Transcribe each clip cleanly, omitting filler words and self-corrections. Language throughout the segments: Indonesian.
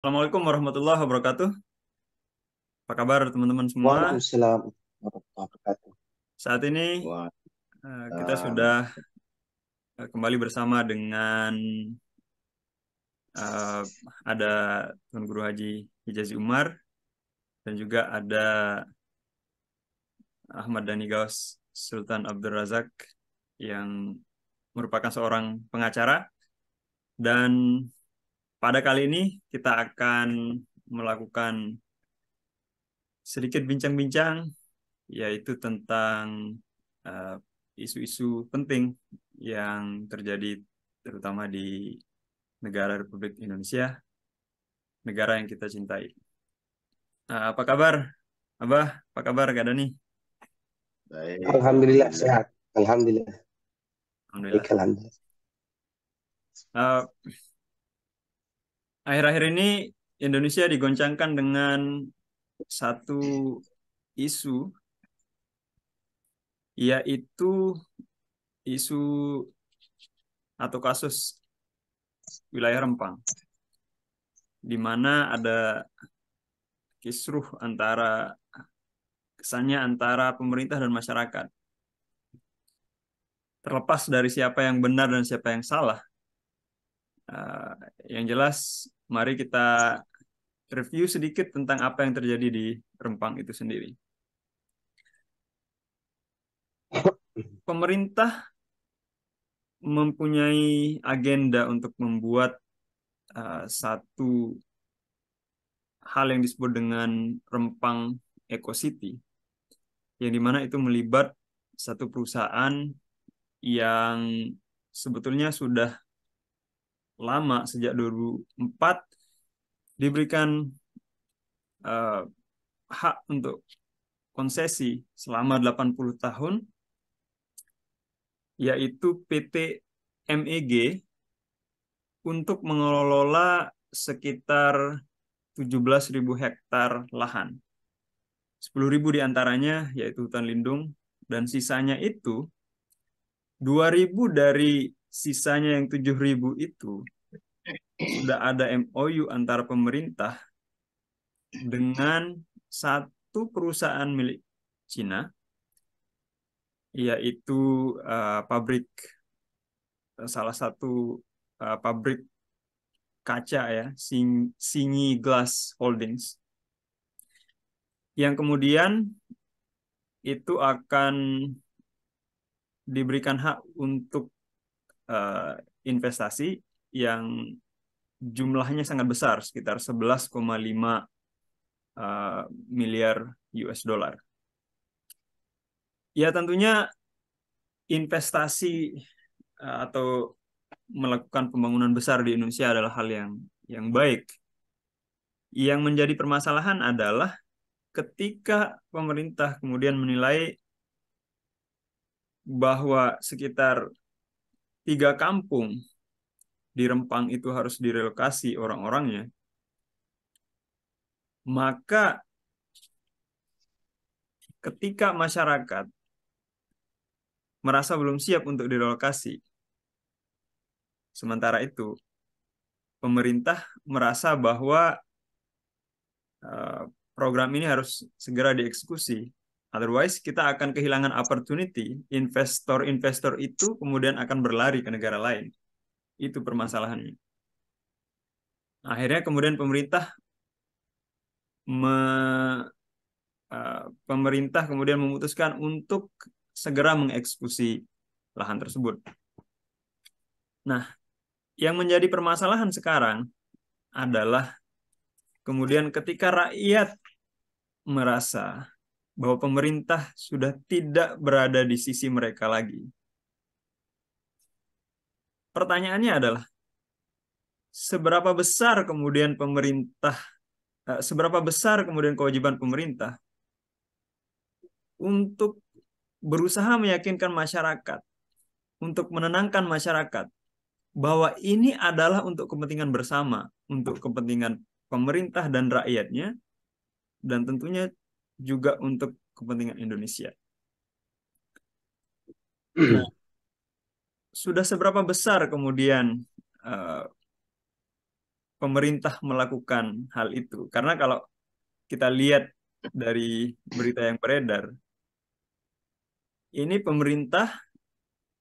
Assalamualaikum warahmatullahi wabarakatuh. Apa kabar teman-teman semua? Waalaikumsalam warahmatullahi wabarakatuh. Saat ini kita sudah Waalaikumsalam. kembali bersama dengan eh, ada Tuan Guru Haji Hijazi Umar dan juga ada Ahmad Dhani Gaus Sultan Abdul Razak yang merupakan seorang pengacara. Dan pada kali ini kita akan melakukan sedikit bincang-bincang yaitu tentang eh, isu-isu penting yang terjadi terutama di negara Republik Indonesia, negara yang kita cintai. Apa kabar, Abah? Apa kabar, Kak Dani? Baik, Alhamdulillah sehat. Alhamdulillah. Baik, Alhamdulillah. Alhamdulillah. Eh, Akhir-akhir ini Indonesia digoncangkan dengan satu isu, yaitu isu atau kasus wilayah Rempang, di mana ada kisruh antara kesannya antara pemerintah dan masyarakat. Terlepas dari siapa yang benar dan siapa yang salah, eh, yang jelas mari kita review sedikit tentang apa yang terjadi di Rempang itu sendiri. Pemerintah mempunyai agenda untuk membuat satu hal yang disebut dengan Rempang Eco City, yang dimana itu melibat satu perusahaan yang sebetulnya sudah lama sejak 2004 diberikan eh, hak untuk konsesi selama 80 tahun, yaitu PT MEG, untuk mengelola sekitar 17.000 hektar lahan. 10.000 diantaranya yaitu hutan lindung, dan sisanya itu 2.000 dari sisanya yang 7.000 itu sudah ada MOU antara pemerintah dengan satu perusahaan milik Cina, yaitu pabrik salah satu pabrik kaca ya, Singi Glass Holdings, yang kemudian itu akan diberikan hak untuk eh, investasi yang jumlahnya sangat besar, sekitar 11,5 miliar US dollar. Ya tentunya investasi atau melakukan pembangunan besar di Indonesia adalah hal yang baik. Yang menjadi permasalahan adalah ketika pemerintah kemudian menilai bahwa sekitar 3 kampung di Rempang itu harus direlokasi orang-orangnya, maka ketika masyarakat merasa belum siap untuk direlokasi, sementara itu pemerintah merasa bahwa eh, program ini harus segera dieksekusi. Otherwise, kita akan kehilangan opportunity. Investor-investor itu kemudian akan berlari ke negara lain. Itu permasalahannya. Akhirnya kemudian me- pemerintah kemudian memutuskan untuk segera mengeksekusi lahan tersebut. Nah, yang menjadi permasalahan sekarang adalah kemudian ketika rakyat merasa bahwa pemerintah sudah tidak berada di sisi mereka lagi. Pertanyaannya adalah seberapa besar kemudian kewajiban pemerintah untuk berusaha meyakinkan masyarakat, untuk menenangkan masyarakat bahwa ini adalah untuk kepentingan bersama, untuk kepentingan pemerintah dan rakyatnya, dan tentunya juga untuk kepentingan Indonesia. Nah, sudah seberapa besar kemudian eh, pemerintah melakukan hal itu. Karena kalau kita lihat dari berita yang beredar, ini pemerintah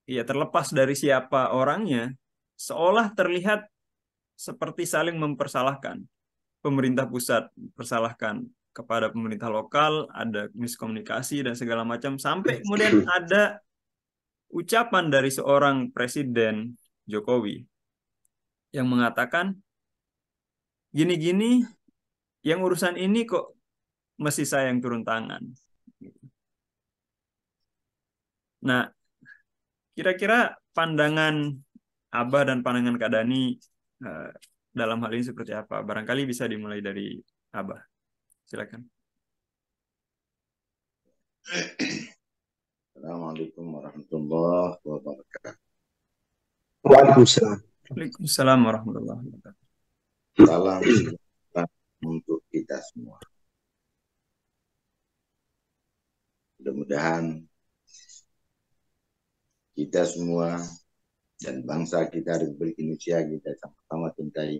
ya terlepas dari siapa orangnya, seolah terlihat seperti saling mempersalahkan. Pemerintah pusat persalahkan kepada pemerintah lokal, ada miskomunikasi dan segala macam, sampai kemudian ada ucapan dari seorang Presiden Jokowi yang mengatakan gini-gini, yang urusan ini kok mesti saya yang turun tangan. Nah, kira-kira pandangan Abah dan pandangan Kak Dani dalam hal ini seperti apa? Barangkali bisa dimulai dari Abah. Silakan. Assalamualaikum warahmatullahi wabarakatuh. Waalaikumsalam. Waalaikumsalam warahmatullahi wabarakatuh. Salam sejahtera untuk kita semua. Mudah-mudahan kita semua dan bangsa kita Republik Indonesia kita sama-sama cintai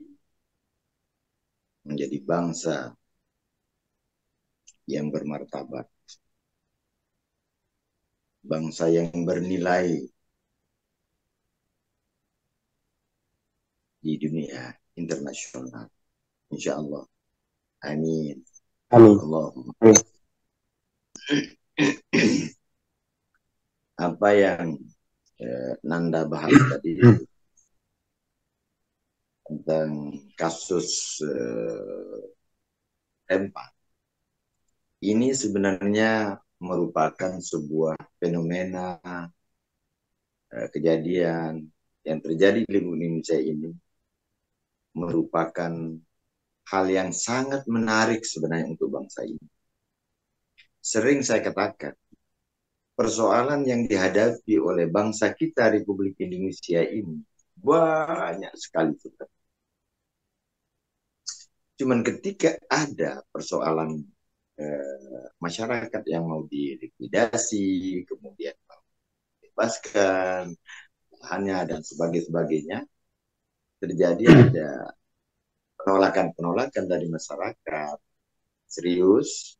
menjadi bangsa yang bermartabat, bangsa yang bernilai di dunia internasional. Insya Allah. Amin. Amin. Allahumma. Amin. Apa yang Nanda bahas tadi tentang kasus Empang, ini sebenarnya merupakan sebuah fenomena kejadian yang terjadi di Indonesia ini, merupakan hal yang sangat menarik sebenarnya untuk bangsa ini. Sering saya katakan, persoalan yang dihadapi oleh bangsa kita Republik Indonesia ini banyak sekali. Cuman ketika ada persoalan masyarakat yang mau dilikuidasi, kemudian mau dibebaskan, lahannya dan sebagainya, terjadi ada penolakan dari masyarakat serius,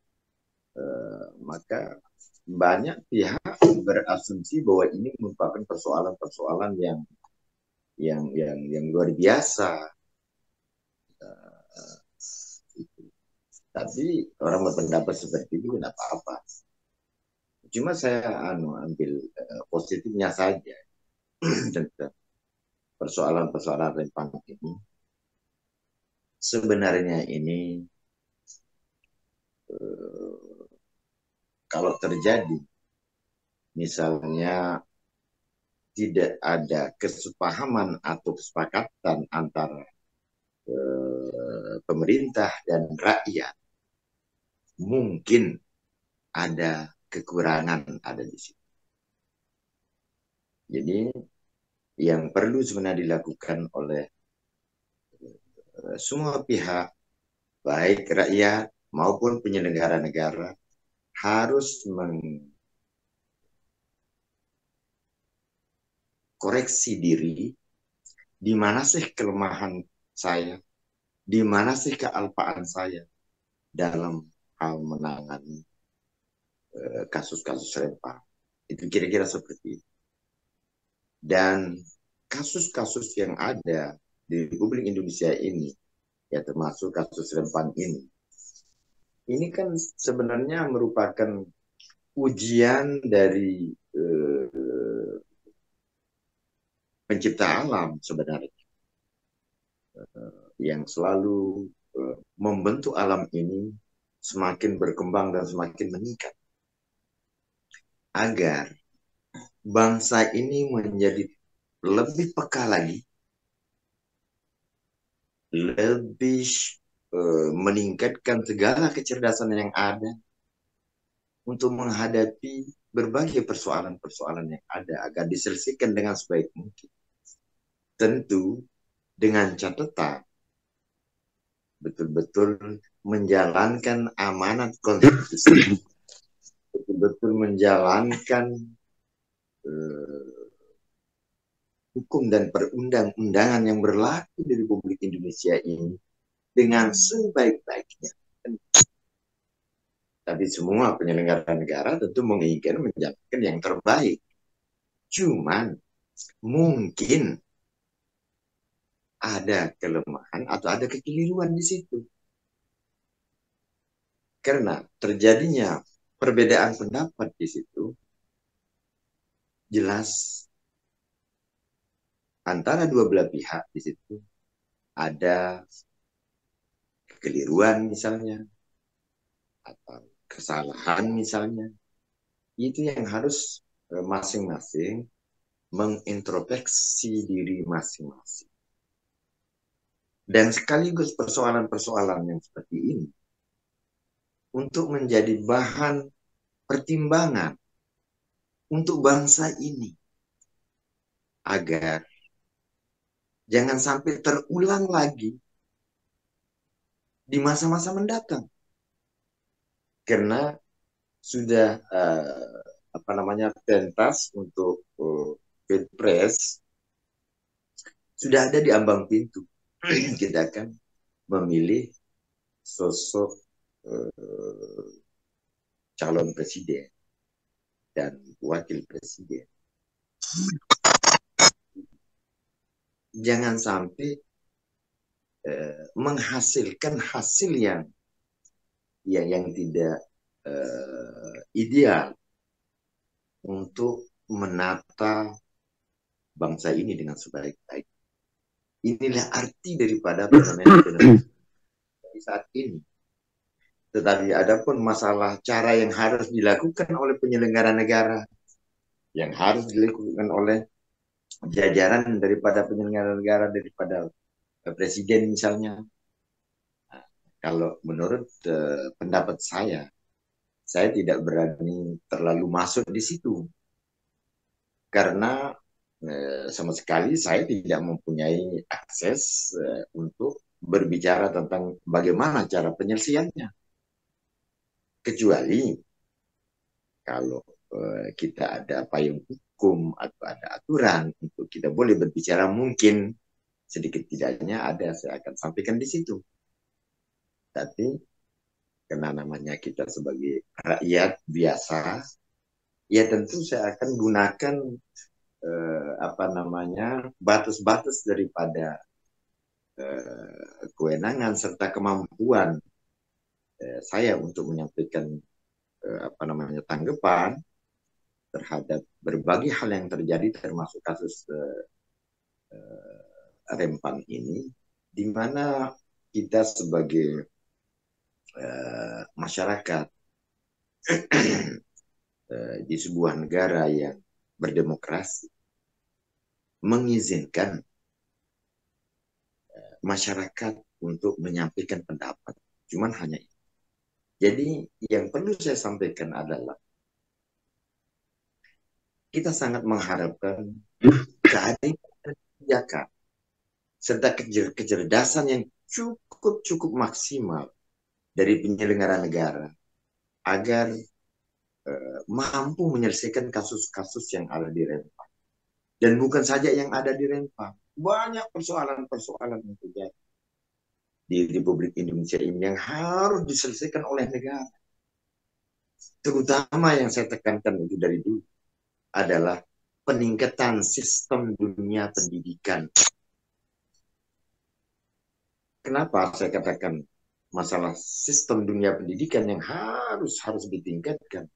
maka banyak pihak berasumsi bahwa ini merupakan persoalan-persoalan yang luar biasa. Tapi orang berpendapat seperti itu tidak apa-apa. Cuma saya ambil positifnya saja tentang persoalan-persoalan Rempang ini. Sebenarnya ini kalau terjadi misalnya tidak ada kesepahaman atau kesepakatan antara pemerintah dan rakyat, mungkin ada kekurangan ada di situ. Jadi yang perlu sebenarnya dilakukan oleh semua pihak, baik rakyat maupun penyelenggara negara, harus mengkoreksi diri, di mana sih kelemahan saya, di mana sih kealpaan saya dalam hal menangani kasus-kasus Rempang. Itu kira-kira seperti itu. Dan kasus-kasus yang ada di Republik Indonesia ini, ya termasuk kasus Rempang ini kan sebenarnya merupakan ujian dari pencipta alam sebenarnya, yang selalu membentuk alam ini semakin berkembang dan semakin meningkat, agar bangsa ini menjadi lebih peka lagi, lebih meningkatkan segala kecerdasan yang ada untuk menghadapi berbagai persoalan-persoalan yang ada agar diselesaikan dengan sebaik mungkin. Tentu dengan catatan betul-betul menjalankan amanat konstitusi, betul-betul menjalankan hukum dan perundang-undangan yang berlaku di Republik Indonesia ini dengan sebaik-baiknya. Tapi semua penyelenggara negara tentu menginginkan menjalankan yang terbaik. Cuman mungkin ada kelemahan atau ada kekeliruan di situ. Karena terjadinya perbedaan pendapat di situ jelas antara dua belah pihak di situ ada kekeliruan misalnya atau kesalahan misalnya. Itu yang harus masing-masing mengintrospeksi diri masing-masing. Dan sekaligus persoalan-persoalan yang seperti ini untuk menjadi bahan pertimbangan untuk bangsa ini agar jangan sampai terulang lagi di masa-masa mendatang. Karena sudah pentas untuk Pilpres sudah ada di ambang pintu. Kita akan memilih sosok calon presiden dan wakil presiden. Jangan sampai menghasilkan hasil yang tidak ideal untuk menata bangsa ini dengan sebaik-baik. Inilah arti daripada fenomena di saat ini. Tetapi adapun masalah cara yang harus dilakukan oleh penyelenggara negara, yang harus dilakukan oleh jajaran daripada penyelenggara negara, daripada presiden misalnya. Nah, kalau menurut pendapat saya tidak berani terlalu masuk di situ. Karena sama sekali saya tidak mempunyai akses untuk berbicara tentang bagaimana cara penyelesaiannya. Kecuali kalau kita ada payung hukum atau ada aturan untuk kita boleh berbicara, mungkin sedikit tidaknya ada, saya akan sampaikan di situ. Tapi karena namanya kita sebagai rakyat biasa, ya tentu saya akan gunakan batas-batas daripada kewenangan serta kemampuan saya untuk menyampaikan tanggapan terhadap berbagai hal yang terjadi, termasuk kasus Rempang ini, di mana kita sebagai masyarakat di sebuah negara yang berdemokrasi mengizinkan masyarakat untuk menyampaikan pendapat. Cuman hanya itu. Jadi yang perlu saya sampaikan adalah kita sangat mengharapkan kebijakan serta kecerdasan yang cukup maksimal dari penyelenggara negara agar mampu menyelesaikan kasus-kasus yang ada di Rempang. Dan bukan saja yang ada di Rempang, banyak persoalan-persoalan yang terjadi di Republik Indonesia ini yang harus diselesaikan oleh negara. Terutama yang saya tekankan itu dari dulu adalah peningkatan sistem dunia pendidikan. Kenapa saya katakan masalah sistem dunia pendidikan yang harus ditingkatkan?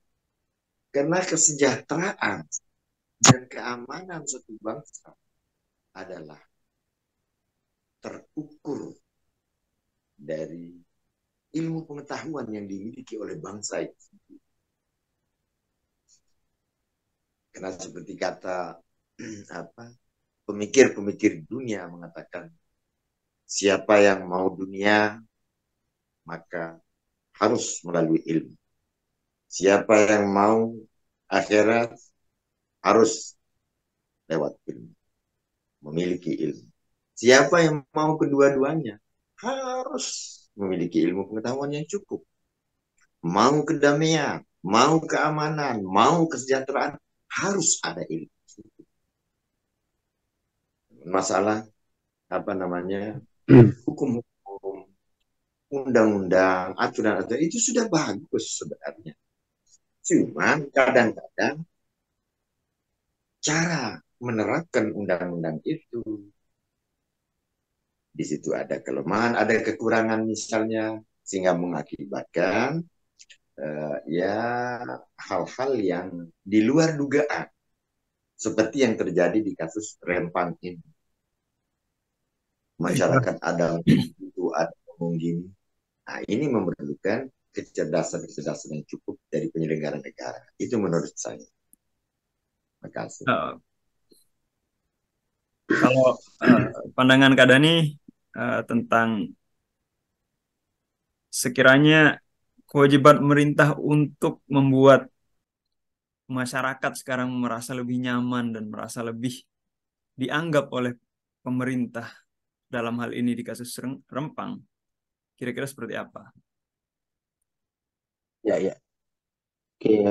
Karena kesejahteraan dan keamanan satu bangsa adalah terukur dari ilmu pengetahuan yang dimiliki oleh bangsa itu. Karena seperti kata pemikir-pemikir dunia mengatakan, siapa yang mau dunia maka harus melalui ilmu. Siapa yang mau akhirat harus lewat ilmu, memiliki ilmu. Siapa yang mau kedua-duanya harus memiliki ilmu pengetahuan yang cukup. Mau kedamaian, mau keamanan, mau kesejahteraan, harus ada ilmu. masalah apa namanya Hmm. hukum-hukum, undang-undang, aturan-aturan itu sudah bagus sebenarnya. Cuman kadang-kadang cara menerapkan undang-undang itu di situ ada kelemahan, ada kekurangan misalnya, sehingga mengakibatkan ya hal-hal yang di luar dugaan seperti yang terjadi di kasus Rempang ini. Masyarakat ada itu ada ngomong gini. Nah, ini memerlukan kecerdasan-kecerdasan yang cukup dari penyelenggara negara. Itu menurut saya. Terima kasih. Kalau pandangan Kak Dani tentang sekiranya kewajiban pemerintah untuk membuat masyarakat sekarang merasa lebih nyaman dan merasa lebih dianggap oleh pemerintah dalam hal ini di kasus Rempang, kira-kira seperti apa? Ya, ya. Oke.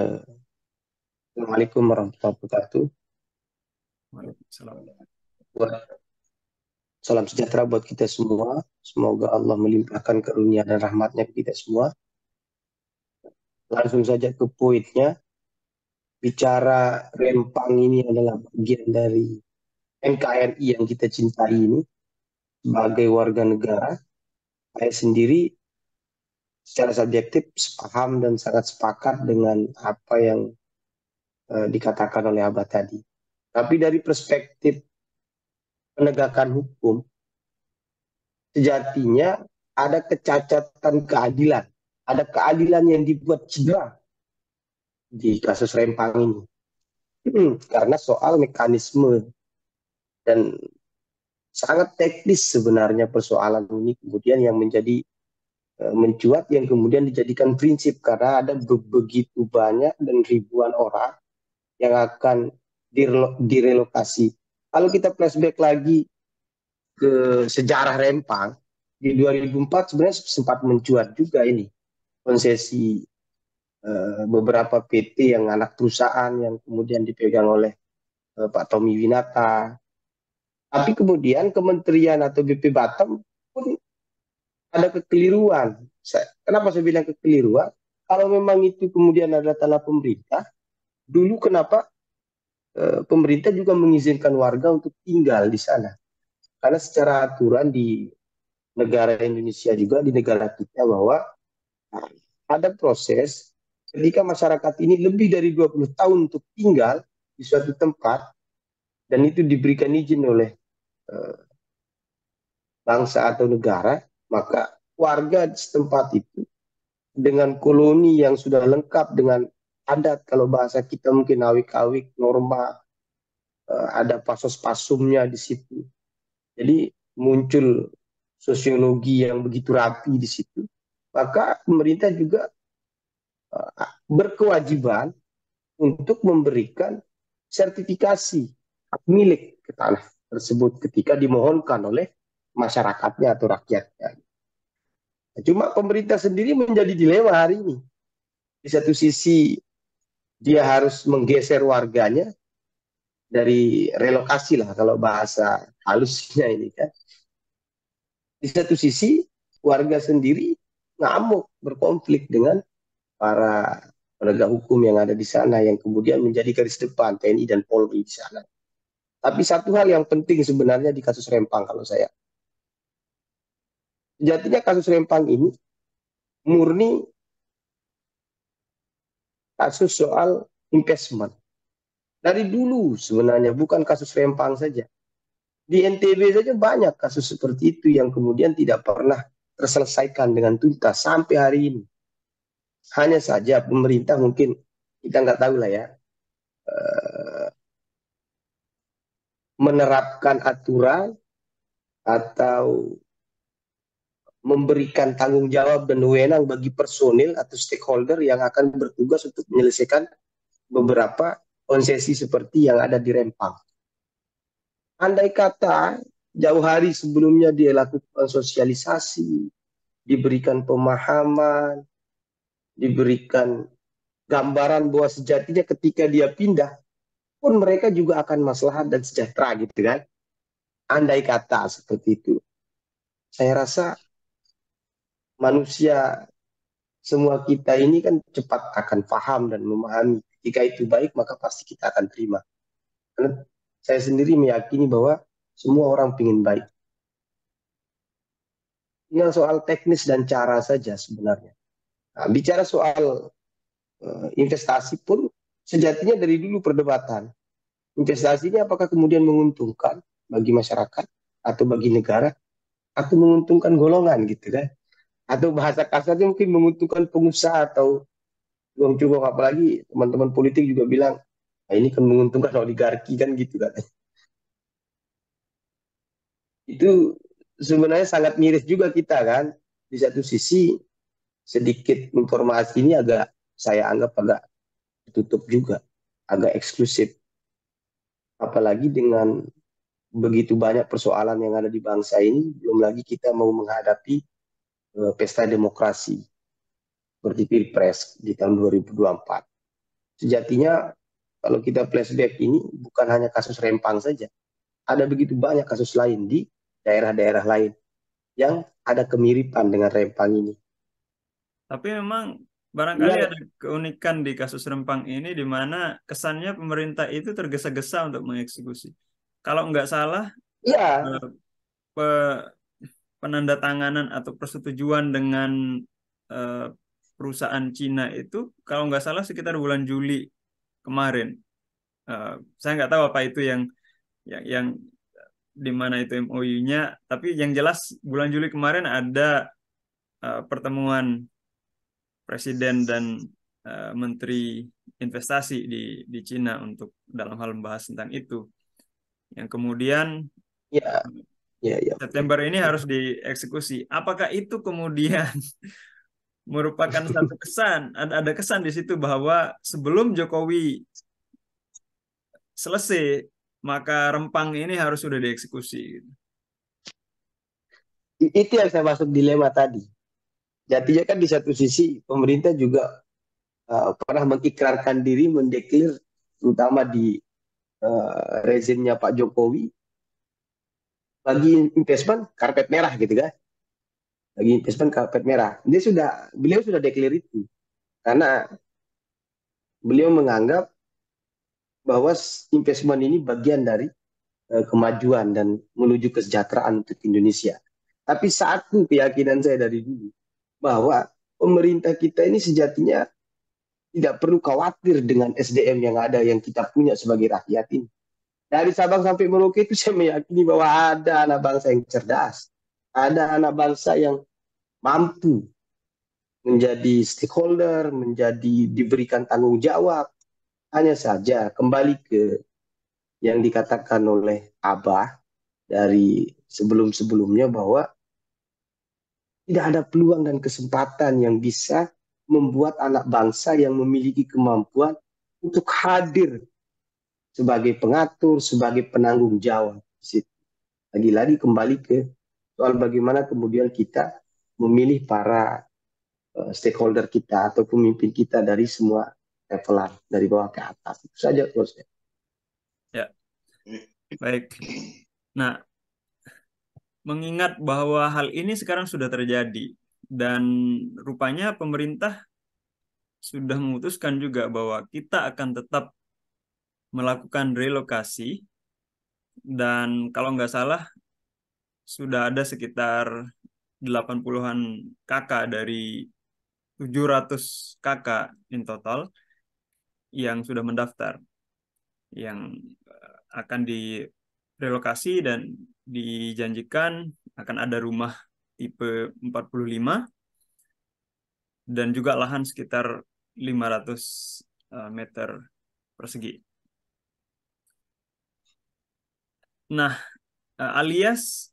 Assalamualaikum warahmatullahi wabarakatuh. Waalaikumsalam. Salam sejahtera buat kita semua. Semoga Allah melimpahkan karunia dan rahmatnya ke kita semua. Langsung saja ke poinnya. Bicara Rempang ini adalah bagian dari NKRI yang kita cintai ini. Sebagai warga negara, saya sendiri secara subjektif paham dan sangat sepakat dengan apa yang dikatakan oleh Abah tadi. Tapi dari perspektif penegakan hukum, sejatinya ada kecacatan keadilan. Ada keadilan yang dibuat cedera di kasus Rempang ini. Karena soal mekanisme dan sangat teknis sebenarnya persoalan ini kemudian yang menjadi mencuat yang kemudian dijadikan prinsip karena ada begitu banyak dan ribuan orang yang akan direlokasi. Kalau kita flashback lagi ke sejarah Rempang, di 2004 sebenarnya sempat mencuat juga ini konsesi beberapa PT yang anak perusahaan yang kemudian dipegang oleh Pak Tommy Winata. Tapi kemudian Kementerian atau BP Batam pun ada kekeliruan. Kenapa saya bilang kekeliruan? Kalau memang itu kemudian adalah tanah pemerintah, dulu kenapa pemerintah juga mengizinkan warga untuk tinggal di sana? Karena secara aturan di negara Indonesia juga, di negara kita bahwa ada proses ketika masyarakat ini lebih dari 20 tahun untuk tinggal di suatu tempat dan itu diberikan izin oleh bangsa atau negara, maka warga setempat itu dengan koloni yang sudah lengkap dengan adat, kalau bahasa kita mungkin awik-awik, norma, ada pasos-pasumnya di situ. Jadi muncul sosiologi yang begitu rapi di situ. Maka pemerintah juga berkewajiban untuk memberikan sertifikasi hak milik ke tanah tersebut ketika dimohonkan oleh masyarakatnya atau rakyatnya. Cuma pemerintah sendiri menjadi dilema hari ini. Di satu sisi dia harus menggeser warganya dari relokasi lah kalau bahasa halusnya ini kan. Di satu sisi warga sendiri ngamuk berkonflik dengan para penegak hukum yang ada di sana yang kemudian menjadi garis depan TNI dan Polri di sana. Tapi satu hal yang penting sebenarnya di kasus Rempang kalau saya, sejatinya kasus Rempang ini murni kasus soal investment. Dari dulu sebenarnya bukan kasus Rempang saja. Di NTB saja banyak kasus seperti itu yang kemudian tidak pernah terselesaikan dengan tuntas sampai hari ini. Hanya saja pemerintah mungkin kita nggak tahu lah ya, menerapkan aturan atau memberikan tanggung jawab dan wewenang bagi personil atau stakeholder yang akan bertugas untuk menyelesaikan beberapa konsesi seperti yang ada di Rempang. Andai kata jauh hari sebelumnya dia lakukan sosialisasi, diberikan pemahaman, diberikan gambaran bahwa sejatinya ketika dia pindah pun mereka juga akan maslahat dan sejahtera gitu kan. andai kata seperti itu, saya rasa manusia semua kita ini kan cepat akan paham dan memahami. Jika itu baik, maka pasti kita akan terima. Karena saya sendiri meyakini bahwa semua orang ingin baik. Tinggal soal teknis dan cara saja sebenarnya. Nah, bicara soal investasi pun sejatinya dari dulu perdebatan. Investasi ini apakah kemudian menguntungkan bagi masyarakat atau bagi negara atau menguntungkan golongan gitu kan? Atau bahasa kasarnya mungkin menguntungkan pengusaha atau uang cukup, apalagi teman-teman politik juga bilang nah, ini kan menguntungkan oligarki kan gitu kan. Itu sebenarnya sangat miris juga kita kan. Di satu sisi sedikit informasi ini agak saya anggap agak tertutup juga, agak eksklusif. Apalagi dengan begitu banyak persoalan yang ada di bangsa ini, belum lagi kita mau menghadapi pesta demokrasi seperti Pilpres di tahun 2024. Sejatinya kalau kita flashback ini bukan hanya kasus Rempang saja, ada begitu banyak kasus lain di daerah-daerah lain yang ada kemiripan dengan Rempang ini. Tapi memang barangkali Yang ada keunikan di kasus Rempang ini di mana kesannya pemerintah itu tergesa-gesa untuk mengeksekusi. Kalau nggak salah, ya eh, pe- penandatanganan atau persetujuan dengan eh, perusahaan Cina itu, kalau nggak salah sekitar bulan Juli kemarin. Saya nggak tahu apa itu yang di mana itu MOU-nya, tapi yang jelas bulan Juli kemarin ada pertemuan presiden dan menteri investasi di Cina untuk dalam hal membahas tentang itu. Yang kemudian ya ya betul. September ini harus dieksekusi. Apakah itu kemudian merupakan satu kesan? Ada kesan di situ bahwa sebelum Jokowi selesai, maka Rempang ini harus sudah dieksekusi. Itu yang saya masuk dilema tadi. Jadinya kan di satu sisi pemerintah juga pernah mengikrarkan diri, mendeklir, terutama di rezimnya Pak Jokowi, bagi investment karpet merah gitu kan, bagi investment karpet merah. Beliau sudah deklir itu karena beliau menganggap bahwa investment ini bagian dari kemajuan dan menuju kesejahteraan untuk Indonesia. Tapi satu keyakinan saya dari dulu bahwa pemerintah kita ini sejatinya tidak perlu khawatir dengan SDM yang ada yang kita punya sebagai rakyat ini. Dari Sabang sampai Merauke itu saya meyakini bahwa ada anak bangsa yang cerdas, ada anak bangsa yang mampu menjadi stakeholder, menjadi diberikan tanggung jawab. Hanya saja kembali ke yang dikatakan oleh Abah dari sebelum-sebelumnya bahwa tidak ada peluang dan kesempatan yang bisa membuat anak bangsa yang memiliki kemampuan untuk hadir sebagai pengatur, sebagai penanggung jawab. Lagi-lagi kembali ke soal bagaimana kemudian kita memilih para stakeholder kita atau pemimpin kita dari semua levelan, dari bawah ke atas. Itu saja terus. Ya, baik. Nah, mengingat bahwa hal ini sekarang sudah terjadi dan rupanya pemerintah sudah memutuskan juga bahwa kita akan tetap melakukan relokasi dan kalau nggak salah sudah ada sekitar 80-an kakak dari 700 kakak in total yang sudah mendaftar yang akan direlokasi dan dijanjikan akan ada rumah tipe 45 dan juga lahan sekitar 500 meter persegi. Nah, alias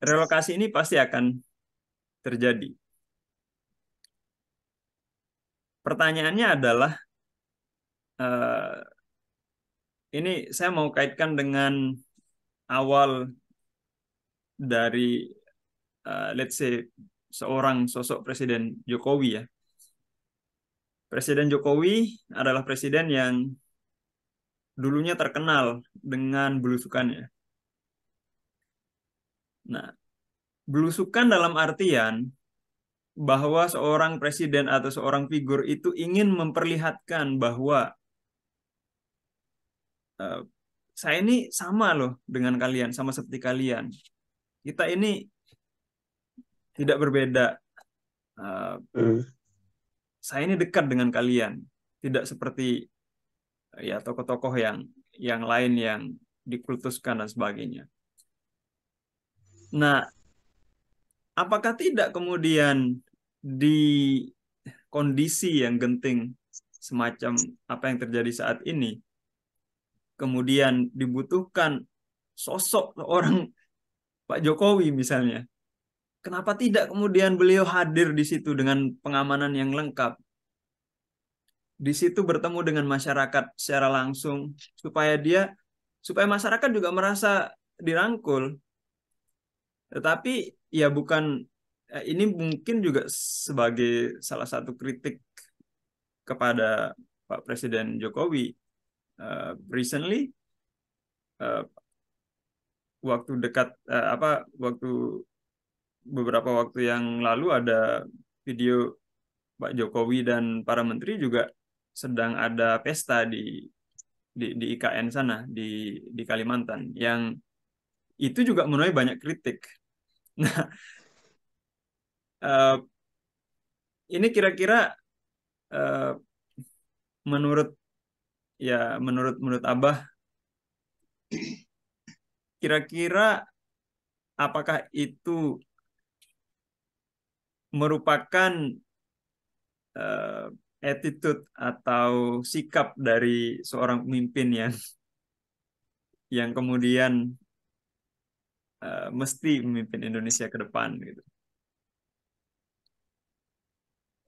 relokasi ini pasti akan terjadi. Pertanyaannya adalah, ini saya mau kaitkan dengan awal dari, let's say, seorang sosok Presiden Jokowi ya. Presiden Jokowi adalah presiden yang dulunya terkenal dengan belusukannya. Nah, belusukan dalam artian bahwa seorang presiden atau seorang figur itu ingin memperlihatkan bahwa eh, saya ini sama loh dengan kalian, sama seperti kalian. Kita ini tidak berbeda. Eh, Hmm. saya ini dekat dengan kalian, tidak seperti ya tokoh-tokoh yang lain yang dikultuskan dan sebagainya. Nah, apakah tidak kemudian di kondisi yang genting semacam apa yang terjadi saat ini, kemudian dibutuhkan sosok seorang Pak Jokowi misalnya. Kenapa tidak kemudian beliau hadir di situ dengan pengamanan yang lengkap? Di situ bertemu dengan masyarakat secara langsung supaya masyarakat juga merasa dirangkul. Tetapi ya bukan ini mungkin juga sebagai salah satu kritik kepada Pak Presiden Jokowi. Recently eh, waktu dekat waktu beberapa waktu yang lalu ada video Pak Jokowi dan para menteri juga sedang ada pesta di IKN sana di Kalimantan yang itu juga menuai banyak kritik. Nah, eh, ini kira-kira eh, menurut menurut Abah, kira-kira apakah itu merupakan eh, attitude atau sikap dari seorang pemimpin yang kemudian mesti memimpin Indonesia ke depan gitu.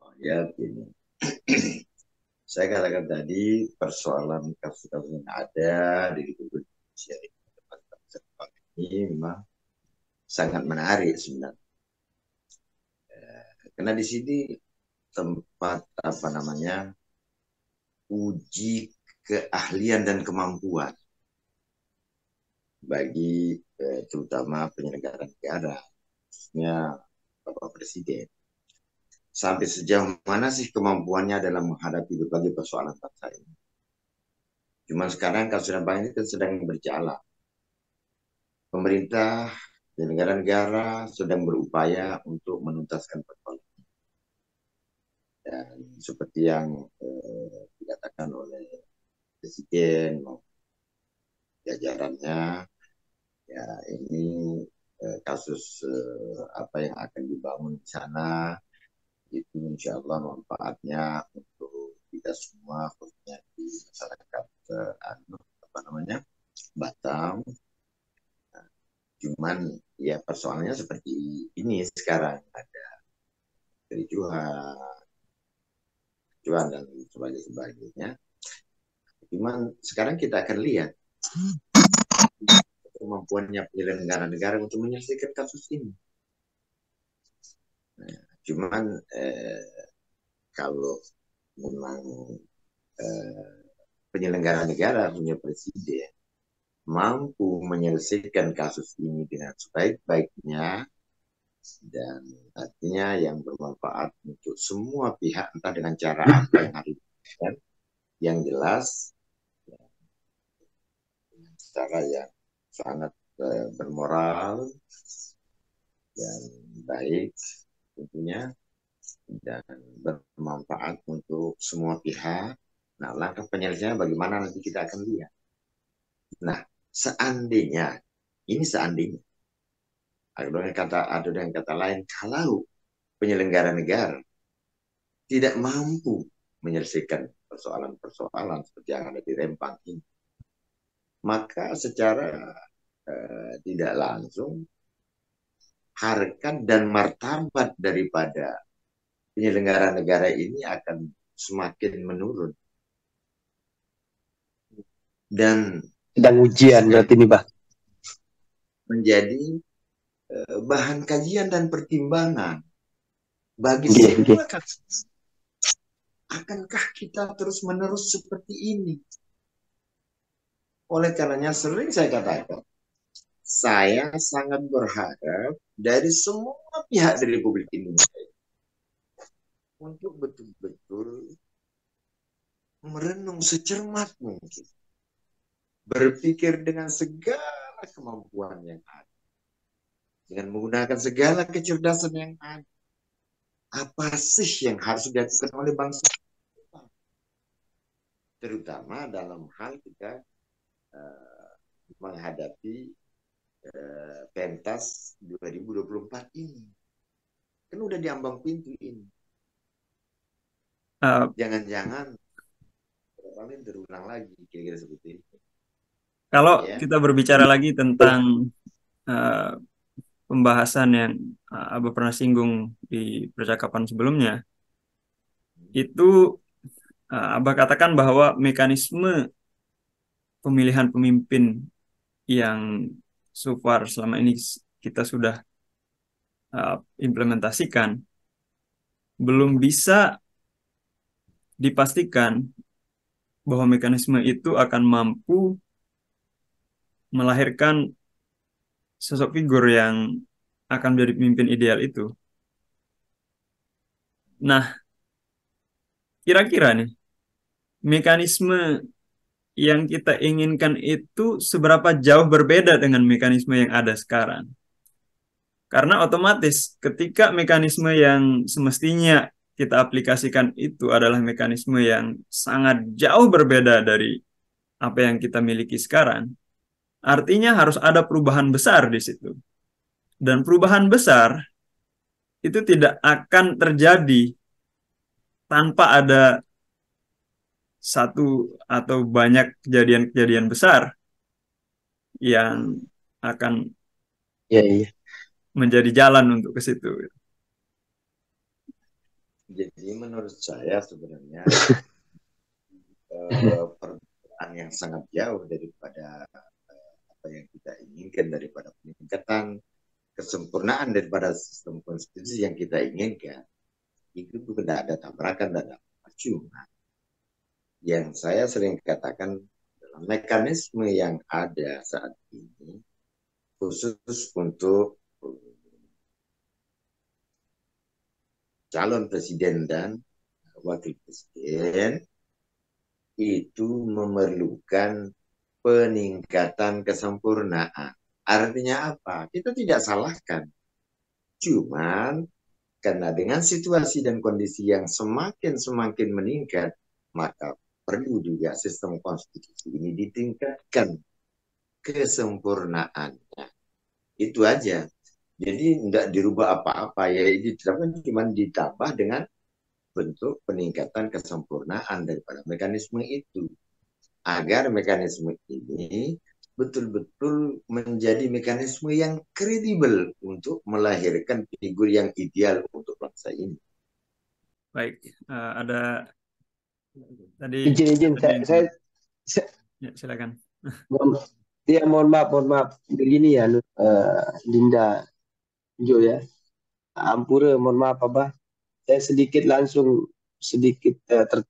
Oh, ya, ini. Saya katakan tadi persoalan kasus-kasus yang ada di Republik Indonesia ini memang sangat menarik sebenarnya. Karena di sini tempat apa namanya uji keahlian dan kemampuan bagi terutama penyelenggara negara, khususnya Bapak Presiden. Sampai sejauh mana sih kemampuannya dalam menghadapi berbagai persoalan bangsa ini. Cuma sekarang kasus Rempang ini kan sedang berjalan. Pemerintah dan negara-negara sedang berupaya untuk menuntaskan persoalan. Dan seperti yang dikatakan oleh Presiden jajarannya, ya ini kasus apa yang akan dibangun di sana itu insya Allah manfaatnya untuk kita semua, khususnya di masyarakat apa namanya Batam. Nah, cuman ya persoalannya seperti ini sekarang, ada kericuhan dan sebagainya. Cuman sekarang kita akan lihat kemampuannya penyelenggara negara untuk menyelesaikan kasus ini. Nah, cuman kalau memang penyelenggara negara punya presiden mampu menyelesaikan kasus ini dengan sebaik-baiknya dan artinya yang bermanfaat untuk semua pihak, entah dengan cara apa yang harus dilakukan, yang jelas dengan cara yang sangat bermoral dan baik tentunya dan bermanfaat untuk semua pihak. Nah, langkah penyelesaiannya bagaimana nanti kita akan lihat. Nah, seandainya, ini seandainya, ada dengan kata lain, kalau penyelenggara negara tidak mampu menyelesaikan persoalan-persoalan seperti yang ada di Rempang ini, maka secara tidak langsung harkat dan martabat daripada penyelenggara negara ini akan semakin menurun. Dan ujian berarti ini, Bah. Menjadi bahan kajian dan pertimbangan bagi semua kasus. Akankah kita terus-menerus seperti ini? Oleh karenanya sering saya katakan, saya sangat berharap dari semua pihak di Republik Indonesia untuk betul-betul merenung secermat mungkin, berpikir dengan segala kemampuan yang ada, dengan menggunakan segala kecerdasan yang ada. Apa sih yang harus dilakukan oleh bangsa kita, terutama dalam hal kita menghadapi pentas 2024 ini. Kan udah diambang pintu ini. Jangan-jangan paling terulang lagi, kira-kira seperti itu. Kalau Ya. kita berbicara lagi tentang pembahasan yang Abah pernah singgung di percakapan sebelumnya, itu Abah katakan bahwa mekanisme pemilihan pemimpin yang so far selama ini kita sudah implementasikan belum bisa dipastikan bahwa mekanisme itu akan mampu melahirkan sosok figur yang akan menjadi pemimpin ideal itu. Nah, kira-kira nih, mekanisme yang kita inginkan itu seberapa jauh berbeda dengan mekanisme yang ada sekarang. Karena otomatis ketika mekanisme yang semestinya kita aplikasikan itu adalah mekanisme yang sangat jauh berbeda dari apa yang kita miliki sekarang, artinya harus ada perubahan besar di situ. Dan perubahan besar itu tidak akan terjadi tanpa ada satu atau banyak kejadian-kejadian besar yang akan menjadi jalan untuk ke situ. Jadi menurut saya sebenarnya perbedaan yang sangat jauh daripada apa yang kita inginkan, daripada peningkatan kesempurnaan daripada sistem konstitusi yang kita inginkan, itu tidak ada tabrakan dan cuma yang saya sering katakan dalam mekanisme yang ada saat ini khusus untuk calon presiden dan wakil presiden itu memerlukan peningkatan kesempurnaan. Artinya apa? Kita tidak salahkan. Cuman karena dengan situasi dan kondisi yang semakin meningkat, maka perlu juga sistem konstitusi ini ditingkatkan kesempurnaannya. Itu aja. Jadi tidak dirubah apa-apa, ya cuma ditambah dengan bentuk peningkatan kesempurnaan daripada mekanisme itu. Agar mekanisme ini betul-betul menjadi mekanisme yang kredibel untuk melahirkan figur yang ideal untuk bangsa ini. Baik, ada tadi izin saya ya, silakan. mohon maaf begini ya, Linda Jo ya, Ampura, mohon maaf Abah, saya sedikit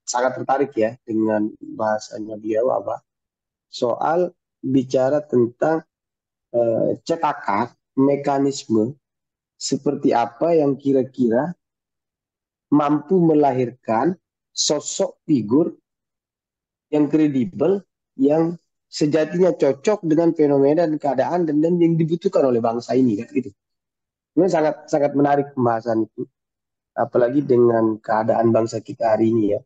sangat tertarik ya dengan bahasanya beliau Abah soal bicara tentang cetakan mekanisme seperti apa yang kira-kira mampu melahirkan sosok figur yang kredibel, yang sejatinya cocok dengan fenomena dan keadaan dan yang dibutuhkan oleh bangsa ini kan gitu. Ini sangat menarik pembahasan itu, apalagi dengan keadaan bangsa kita hari ini ya.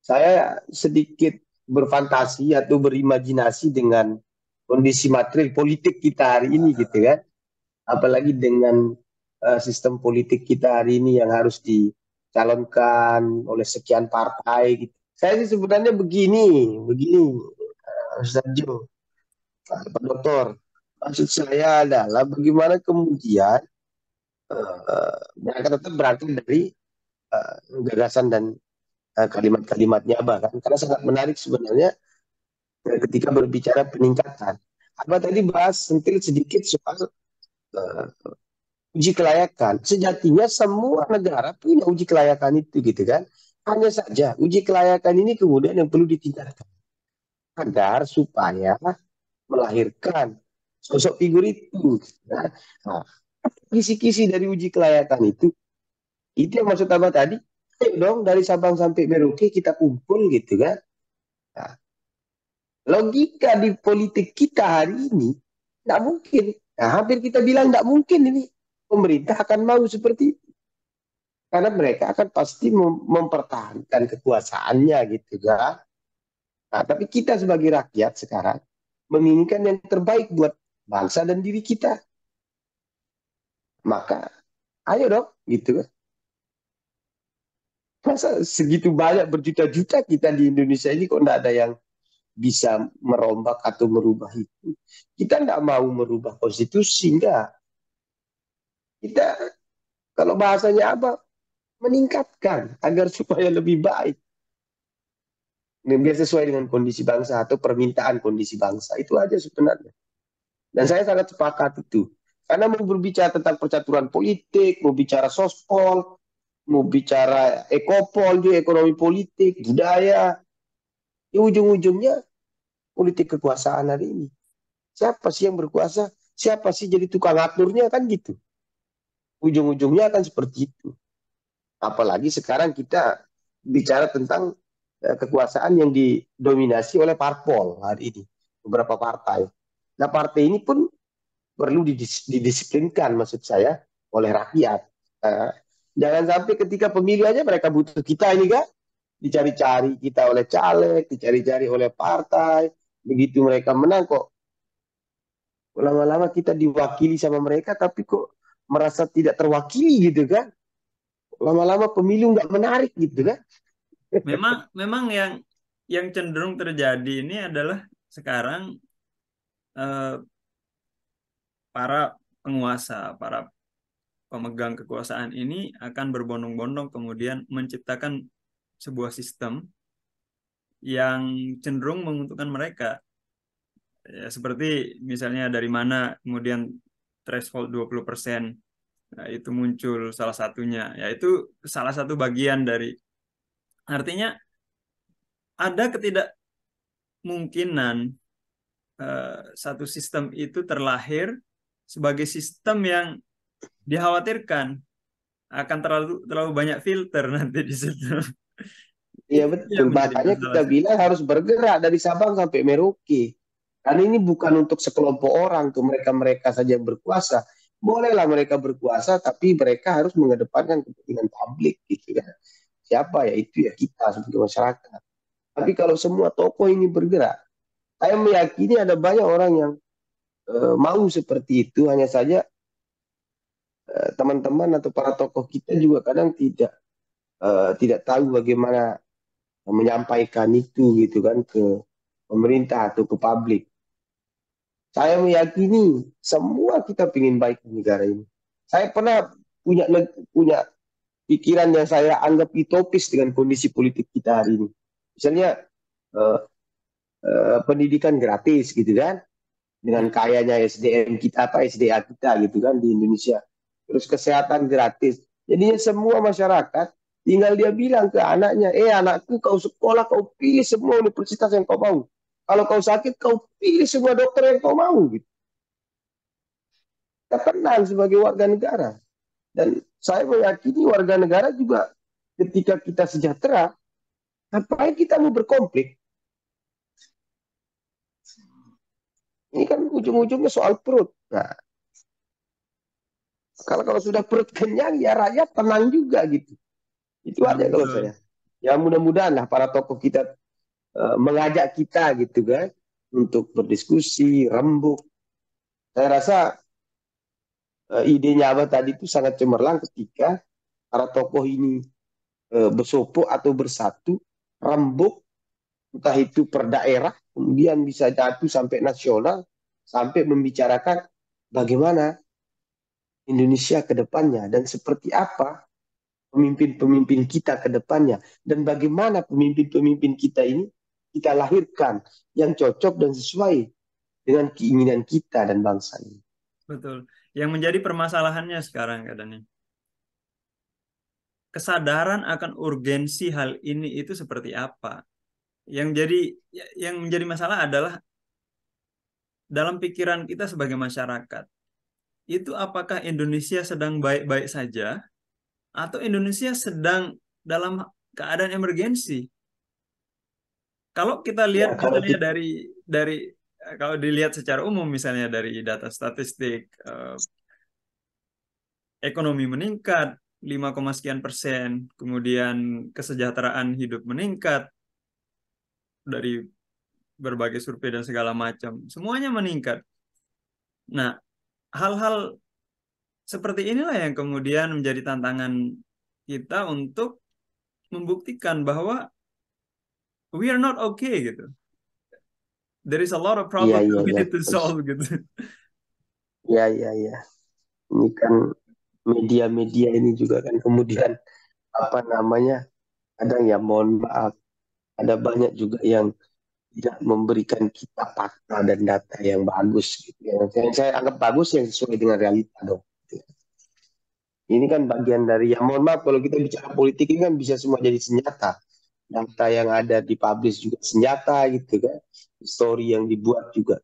Saya sedikit berfantasi atau berimajinasi dengan kondisi material politik kita hari ini gitu kan, apalagi dengan sistem politik kita hari ini yang harus dicalonkan oleh sekian partai gitu. Saya sih sebenarnya begini Ustaz Jo, Pak Dokter, maksud saya adalah bagaimana kemudian mereka tetap berangkat dari gagasan dan kalimat-kalimatnya Abah kan, karena sangat menarik sebenarnya ketika berbicara peningkatan. Abah tadi bahas sentil sedikit soal uji kelayakan. Sejatinya semua negara punya uji kelayakan itu gitu kan. Hanya saja uji kelayakan ini kemudian yang perlu ditingkatkan agar supaya melahirkan sosok figur itu. Nah, kisi-kisi dari uji kelayakan itu yang maksud Abah tadi, ayo dong dari Sabang sampai Merauke kita kumpul gitu kan. Nah, logika di politik kita hari ini tidak mungkin. Nah, hampir kita bilang tidak mungkin ini pemerintah akan mau seperti itu. Karena mereka akan pasti mempertahankan kekuasaannya gitu kan. Nah, tapi kita sebagai rakyat sekarang menginginkan yang terbaik buat bangsa dan diri kita. Maka ayo dong gitu kan. Masa segitu banyak berjuta-juta kita di Indonesia ini kok tidak ada yang bisa merombak atau merubah itu. Kita tidak mau merubah konstitusi, enggak. Kita kalau bahasanya apa? Meningkatkan agar supaya lebih baik. Biar sesuai dengan kondisi bangsa atau permintaan kondisi bangsa. Itu aja sebenarnya. Dan saya sangat sepakat itu. Karena mau berbicara tentang percaturan politik, mau bicara sospol, mau bicara ekopol, juga ekonomi politik, budaya, ya ujung-ujungnya politik kekuasaan hari ini. Siapa sih yang berkuasa? Siapa sih jadi tukang aturnya kan gitu. Ujung-ujungnya akan seperti itu. Apalagi sekarang kita bicara tentang kekuasaan yang didominasi oleh parpol hari ini. Beberapa partai. Nah partai ini pun perlu didisiplinkan maksud saya oleh rakyat. Jangan sampai ketika pemilu aja mereka butuh kita ini kan. Dicari-cari kita oleh caleg, dicari-cari oleh partai. Begitu mereka menang kok lama-lama kita diwakili sama mereka tapi kok merasa tidak terwakili gitu kan. Lama-lama pemilu nggak menarik gitu kan. Memang yang cenderung terjadi ini adalah sekarang para penguasa, para pemegang kekuasaan ini akan berbondong-bondong kemudian menciptakan sebuah sistem yang cenderung menguntungkan mereka. Ya, seperti misalnya dari mana kemudian threshold 20%, nah, itu muncul salah satunya. Ya itu salah satu bagian dari, artinya ada ketidakmungkinan satu sistem itu terlahir sebagai sistem yang dikhawatirkan akan terlalu banyak filter nanti di situ. Iya Itu betul. yang menjadi Makanya masalah kita sekarang. bilang harus bergerak dari Sabang sampai Merauke. Karena ini bukan untuk sekelompok orang, tuh mereka-mereka saja yang berkuasa. Bolehlah mereka berkuasa, tapi mereka harus mengedepankan kepentingan publik gitu kan. Siapa ya itu ya kita sebagai masyarakat. Tapi kalau semua tokoh ini bergerak, saya meyakini ada banyak orang yang mau seperti itu. Hanya saja teman-teman atau para tokoh kita juga kadang tidak tahu bagaimana menyampaikan itu gitu kan ke pemerintah atau ke publik. Saya meyakini semua kita ingin baik di negara ini. Saya pernah punya punya pikiran yang saya anggap utopis dengan kondisi politik kita hari ini. Misalnya eh, pendidikan gratis gitu kan, dengan kayanya SDM kita apa SDA kita gitu kan di Indonesia. Terus kesehatan gratis. Jadinya semua masyarakat tinggal dia bilang ke anaknya, anakku kau sekolah kau pilih semua universitas yang kau mau. Kalau kau sakit kau pilih semua dokter yang kau mau. Gitu. Kita tenang sebagai warga negara. Dan saya meyakini warga negara juga ketika kita sejahtera, ngapain kita mau berkonflik? Ini kan ujung-ujungnya soal perut. Nah, kalau sudah perut kenyang ya rakyat tenang juga gitu. Itu aja kalau Betul. saya. Ya mudah-mudahan lah para tokoh kita mengajak kita gitu kan untuk berdiskusi, rembuk. Saya rasa idenya Abah tadi itu sangat cemerlang ketika para tokoh ini bersopo atau bersatu, rembuk, entah itu per daerah, kemudian bisa jatuh sampai nasional, sampai membicarakan bagaimana Indonesia ke depannya dan seperti apa pemimpin-pemimpin kita ke depannya dan bagaimana pemimpin-pemimpin kita ini kita lahirkan yang cocok dan sesuai dengan keinginan kita dan bangsa ini. Betul. Yang menjadi permasalahannya sekarang katanya, kesadaran akan urgensi hal ini itu seperti apa? Yang menjadi masalah adalah dalam pikiran kita sebagai masyarakat, itu apakah Indonesia sedang baik-baik saja atau Indonesia sedang dalam keadaan emergensi? Kalau kita lihat Ya, kalau misalnya kita, dari kalau dilihat secara umum misalnya dari data statistik, ekonomi meningkat 5, sekian persen, kemudian kesejahteraan hidup meningkat dari berbagai survei dan segala macam, semuanya meningkat. Nah, hal-hal seperti inilah yang kemudian menjadi tantangan kita untuk membuktikan bahwa we are not okay gitu. There is a lot of iya, problem iya, that we iya. need to solve gitu. Iya, iya, iya. Ini kan media-media ini juga kan kemudian apa namanya, kadang ya mohon maaf, ada banyak juga yang tidak memberikan kita fakta dan data yang bagus gitu. Yang saya anggap bagus yang sesuai dengan realita dong. Ini kan bagian dari, ya mohon maaf kalau kita bicara politik ini kan bisa semua jadi senjata. Data yang ada di publish juga senjata gitu kan. Story yang dibuat juga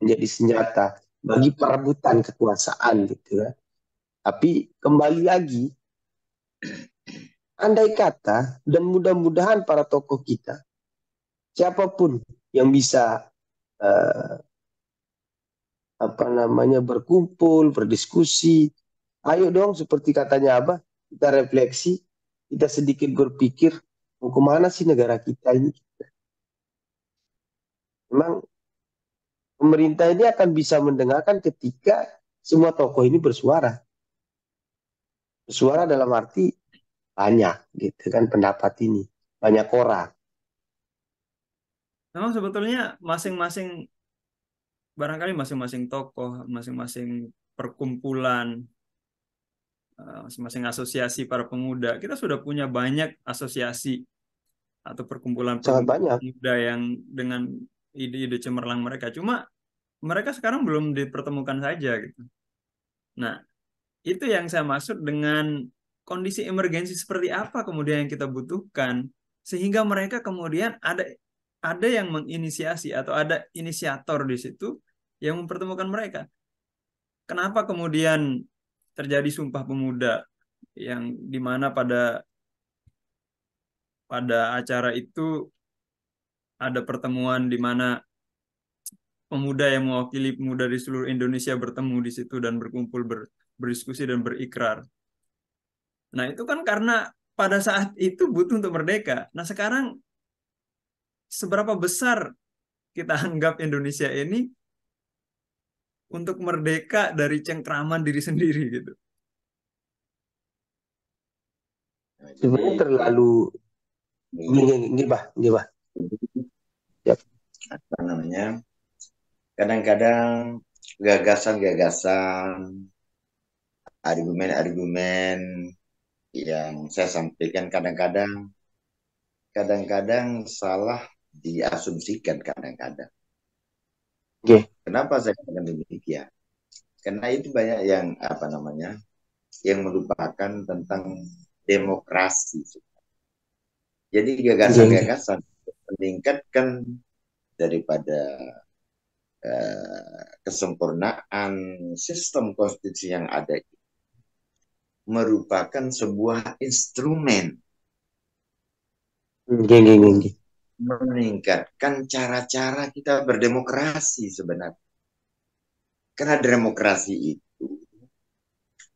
menjadi senjata bagi perebutan kekuasaan gitu kan. Tapi kembali lagi, andai kata dan mudah-mudahan para tokoh kita, siapapun yang bisa eh, apa namanya berkumpul, berdiskusi, ayo dong seperti katanya Abah, kita refleksi, kita sedikit berpikir mau kemana sih negara kita ini. Memang pemerintah ini akan bisa mendengarkan ketika semua tokoh ini bersuara. Bersuara dalam arti banyak gitu kan pendapat ini, banyak orang. Memang sebetulnya masing-masing barangkali masing-masing tokoh, masing-masing perkumpulan, masing-masing asosiasi para pemuda, kita sudah punya banyak asosiasi atau Sangat perkumpulan-perkumpulan banyak. pemuda yang dengan ide-ide cemerlang mereka. Cuma mereka sekarang belum dipertemukan saja gitu. Nah, itu yang saya maksud dengan kondisi emergensi seperti apa kemudian yang kita butuhkan sehingga mereka kemudian ada yang menginisiasi atau ada inisiator di situ yang mempertemukan mereka. Kenapa kemudian terjadi Sumpah Pemuda yang dimana pada pada acara itu ada pertemuan di mana pemuda yang mewakili pemuda di seluruh Indonesia bertemu di situ dan berkumpul berdiskusi dan berikrar. Nah, itu kan karena pada saat itu butuh untuk merdeka. Nah, sekarang seberapa besar kita anggap Indonesia ini untuk merdeka dari cengkraman diri sendiri gitu. Nah, Sebenarnya jadi terlalu begini, gini, bah, gini, bah. Yap. apa namanya? Kadang-kadang gagasan-gagasan, argumen-argumen yang saya sampaikan kadang-kadang salah diasumsikan kadang-kadang. Oke. Kenapa saya katakan demikian? Karena itu banyak yang apa namanya, yang melupakan tentang demokrasi. Jadi Oke. gagasan-gagasan meningkatkan daripada kesempurnaan sistem konstitusi yang ada merupakan sebuah instrumen Oke. untuk meningkatkan cara-cara kita berdemokrasi sebenarnya. Karena demokrasi itu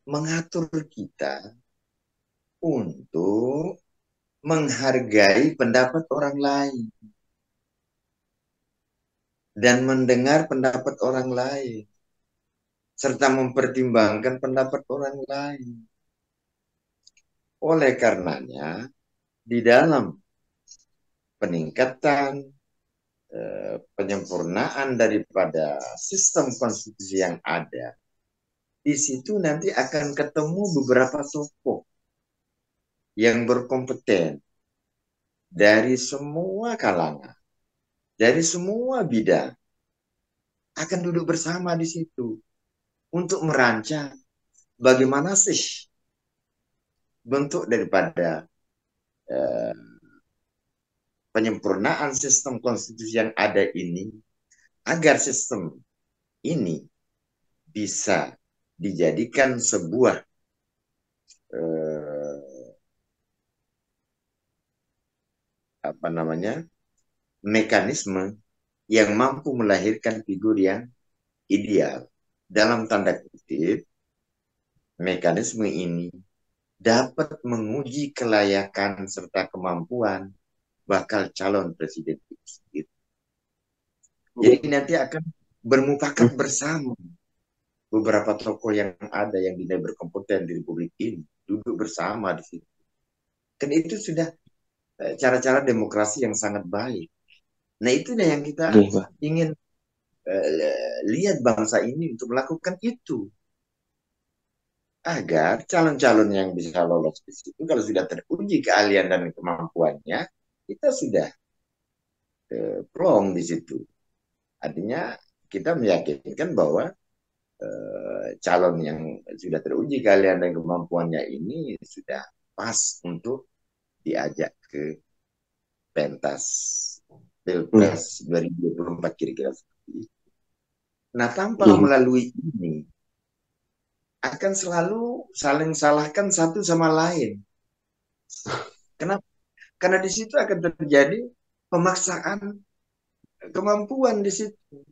mengatur kita untuk menghargai pendapat orang lain dan mendengar pendapat orang lain serta mempertimbangkan pendapat orang lain. Oleh karenanya, di dalam peningkatan penyempurnaan daripada sistem konstitusi yang ada, di situ nanti akan ketemu beberapa tokoh yang berkompeten dari semua kalangan, dari semua bidang, akan duduk bersama di situ untuk merancang bagaimana sih bentuk daripada eh, penyempurnaan sistem konstitusi yang ada ini agar sistem ini bisa dijadikan sebuah eh, apa namanya mekanisme yang mampu melahirkan figur yang ideal. Dalam tanda kutip, mekanisme ini dapat menguji kelayakan serta kemampuan bakal calon presiden itu. Jadi nanti akan bermufakat bersama beberapa tokoh yang ada yang dinilai berkompeten di Republik ini duduk bersama di situ. Kan itu sudah cara-cara demokrasi yang sangat baik. Nah itu yang kita ingin lihat bangsa ini untuk melakukan itu agar calon-calon yang bisa lolos di situ kalau sudah teruji keahlian dan kemampuannya kita sudah plong di situ. Artinya kita meyakinkan bahwa calon yang sudah teruji keahlian dan kemampuannya ini sudah pas untuk diajak ke pentas Pilpres 2024 kira-kira seperti itu. Nah, tanpa melalui ini akan selalu saling salahkan satu sama lain. Kenapa? Karena di situ akan terjadi pemaksaan kemampuan di situ.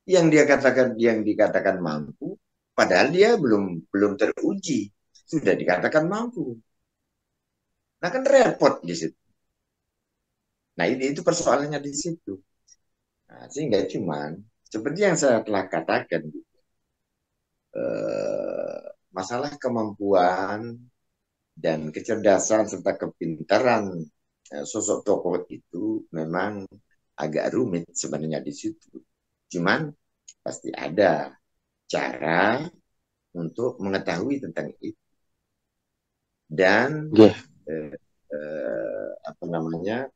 Yang dikatakan mampu, padahal dia belum teruji, sudah dikatakan mampu. Nah kan repot di situ. Nah itu persoalannya di situ. Nah, sehingga cuman seperti yang saya telah katakan, masalah kemampuan dan kecerdasan serta kepintaran sosok tokoh itu memang agak rumit sebenarnya di situ. Cuman pasti ada cara untuk mengetahui tentang itu. Dan apa namanya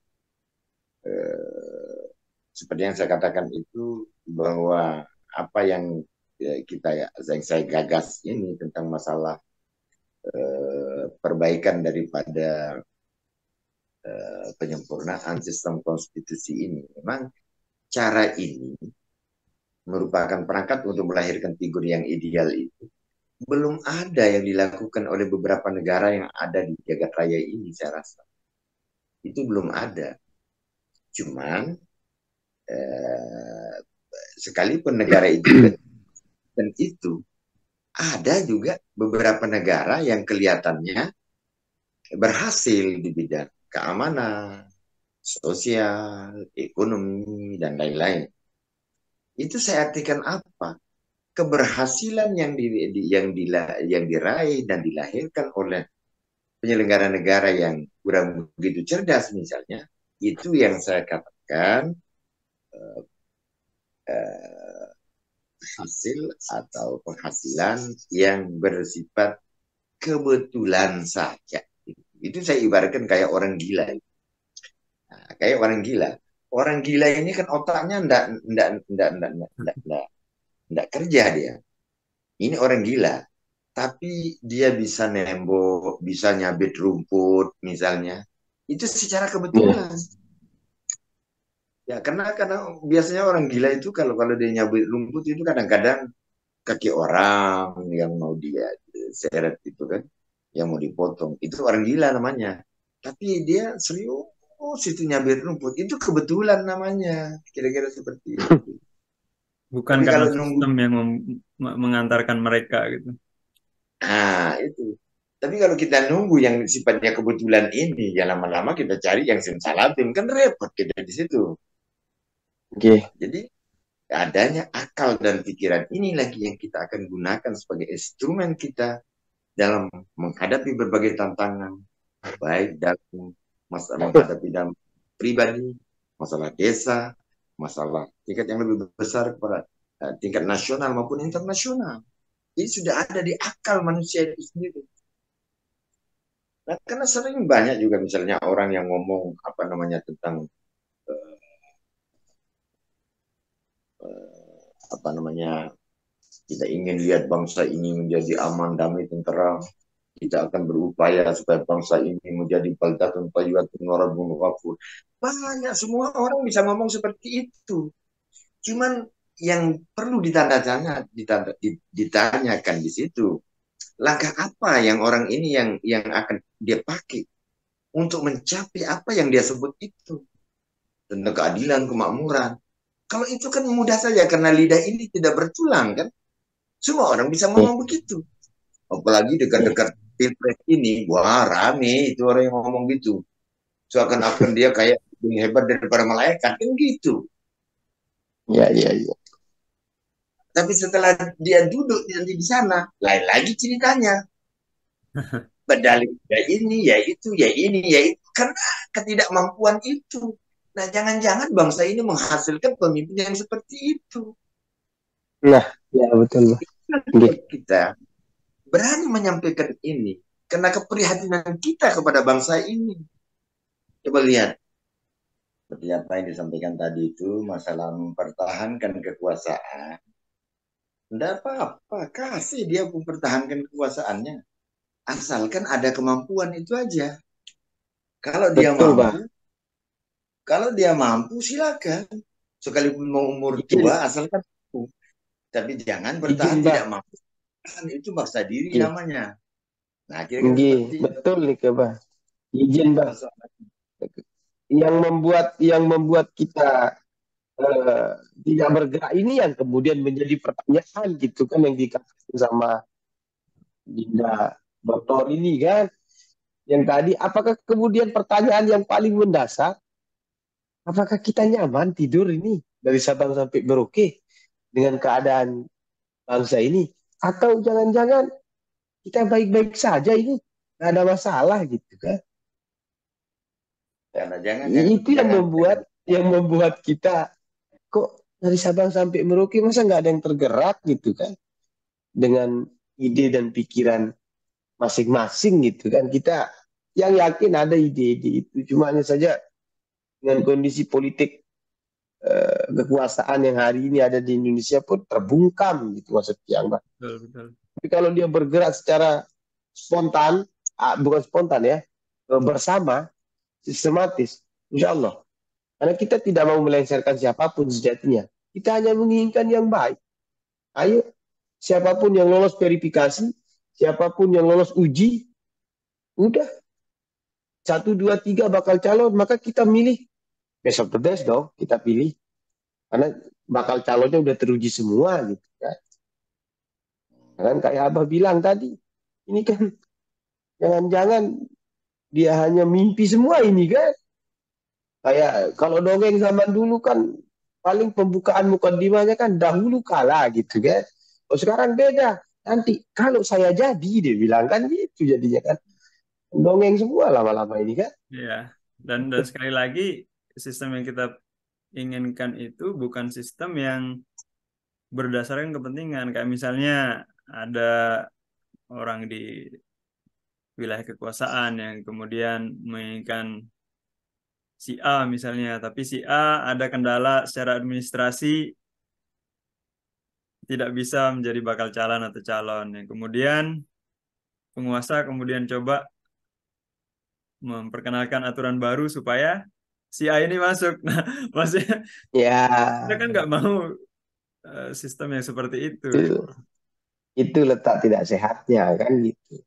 seperti yang saya katakan itu bahwa apa yang yang saya gagas ini tentang masalah perbaikan daripada penyempurnaan sistem konstitusi ini, memang cara ini merupakan perangkat untuk melahirkan figur yang ideal itu belum ada yang dilakukan oleh beberapa negara yang ada di jagat raya ini, saya rasa itu belum ada. Cuman sekalipun negara itu dan itu ada juga beberapa negara yang kelihatannya berhasil di bidang keamanan, sosial, ekonomi, dan lain-lain. Itu saya artikan apa? Keberhasilan yang diraih dan dilahirkan oleh penyelenggara negara yang kurang begitu cerdas misalnya, itu yang saya katakan hasil atau penghasilan yang bersifat kebetulan saja. Itu saya ibaratkan kayak orang gila. Nah, kayak orang gila. Orang gila ini kan otaknya enggak kerja dia. Ini orang gila. Tapi dia bisa nembok, bisa nyabit rumput misalnya. Itu secara kebetulan. Ya, karena biasanya orang gila itu kalau dia nyabit rumput itu kadang-kadang kaki orang yang mau dia seret itu kan, yang mau dipotong. Itu orang gila namanya. Tapi dia serius itu nyabit rumput. Itu kebetulan namanya. Kira-kira seperti itu. Bukan Tapi karena kalau nunggu, sistem yang mengantarkan mereka gitu. nah itu. Tapi kalau kita nunggu yang sifatnya kebetulan ini, ya lama-lama kita cari yang simsalabim, kan repot kita di situ. Jadi adanya akal dan pikiran ini lagi yang kita akan gunakan sebagai instrumen kita dalam menghadapi berbagai tantangan, baik dalam masalah menghadapi dalam pribadi, masalah desa, masalah tingkat yang lebih besar kepada tingkat nasional maupun internasional. Ini sudah ada di akal manusia itu sendiri. Nah, karena sering banyak juga misalnya orang yang ngomong apa namanya tentang apa namanya kita ingin lihat bangsa ini menjadi aman, damai, tentera. Kita akan berupaya supaya bangsa ini menjadi baldatun thayyibun warabun ghafur. Banyak semua orang bisa ngomong seperti itu. Cuman yang perlu ditanyakan di situ, langkah apa yang orang ini yang akan dia pakai untuk mencapai apa yang dia sebut itu, tentang keadilan, kemakmuran. Kalau itu kan mudah saja karena lidah ini tidak bertulang kan. Semua orang bisa Ya, ngomong begitu. Apalagi dekat-dekat pilpres ini, wah rame itu orang yang ngomong gitu. Seakan-akan dia kayak lebih hebat daripada malaikat kan gitu. ya, ya, ya. Tapi setelah dia duduk nanti di sana, lain lagi ceritanya. Berdalih ya ini, ya itu, ya ini, ya itu. Karena ketidakmampuan itu. Nah, jangan-jangan bangsa ini menghasilkan pemimpin yang seperti itu. Nah, ya betul, Bah. Nggih. Kita berani menyampaikan ini karena keprihatinan kita kepada bangsa ini. Coba lihat, seperti apa yang disampaikan tadi itu, masalah mempertahankan kekuasaan. Tidak apa-apa, kasih dia mempertahankan kekuasaannya. Asalkan ada kemampuan itu aja. Kalau dia Betul, Bah. mampu, kalau dia mampu silakan. Sekalipun mau umur Izin, tua, asalkan mampu. Tapi jangan bertahan izin, tidak Bah. mampu. Itu maksa diri Nggih. namanya. Nah, kira-kira Nggih, seperti itu. betul nih, Bah. Izin, Bah. Yang membuat kita tidak bergerak ini yang kemudian menjadi pertanyaan gitu kan yang dikatakan sama Dinda Doktor ini kan. Yang tadi, apakah kemudian pertanyaan yang paling mendasar, apakah kita nyaman tidur ini dari Sabang sampai Merauke dengan keadaan bangsa ini? Atau jangan-jangan kita baik-baik saja ini, nggak ada masalah gitu kan? Karena Itu yang membuat kita kok dari Sabang sampai Merauke masa nggak ada yang tergerak gitu kan? Dengan ide dan pikiran masing-masing gitu kan? Kita yang yakin ada ide-ide itu, cuma hanya saja dengan kondisi politik kekuasaan yang hari ini ada di Indonesia pun terbungkam gitu maksudnya Mbak. Betul, betul. Tapi kalau dia bergerak secara spontan, bukan spontan ya, bersama, sistematis, insya Allah. Karena kita tidak mau melengsarkan siapapun sejatinya. Kita hanya menginginkan yang baik. Ayo, siapapun yang lolos verifikasi, siapapun yang lolos uji, udah 1, 2, 3 bakal calon, maka kita milih besok the best dong, kita pilih. Karena bakal calonnya udah teruji semua gitu kan. Kan kayak Abah bilang tadi, ini kan jangan-jangan dia hanya mimpi semua ini kan. Kayak kalau dongeng zaman dulu kan paling pembukaan mukadimahnya kan dahulu kala gitu kan. Oh sekarang beda. Nanti kalau saya jadi dia bilang kan gitu jadinya kan. Dongeng semua lama-lama ini kan. Ya, dan sekali lagi sistem yang kita inginkan itu bukan sistem yang berdasarkan kepentingan. Kayak misalnya ada orang di wilayah kekuasaan yang kemudian menginginkan si A misalnya, tapi si A ada kendala secara administrasi tidak bisa menjadi bakal calon atau calon. Yang kemudian penguasa kemudian coba memperkenalkan aturan baru supaya si A ini masuk. Nah, maksudnya kita Ya kan nggak mau sistem yang seperti itu. itu letak tidak sehatnya kan gitu.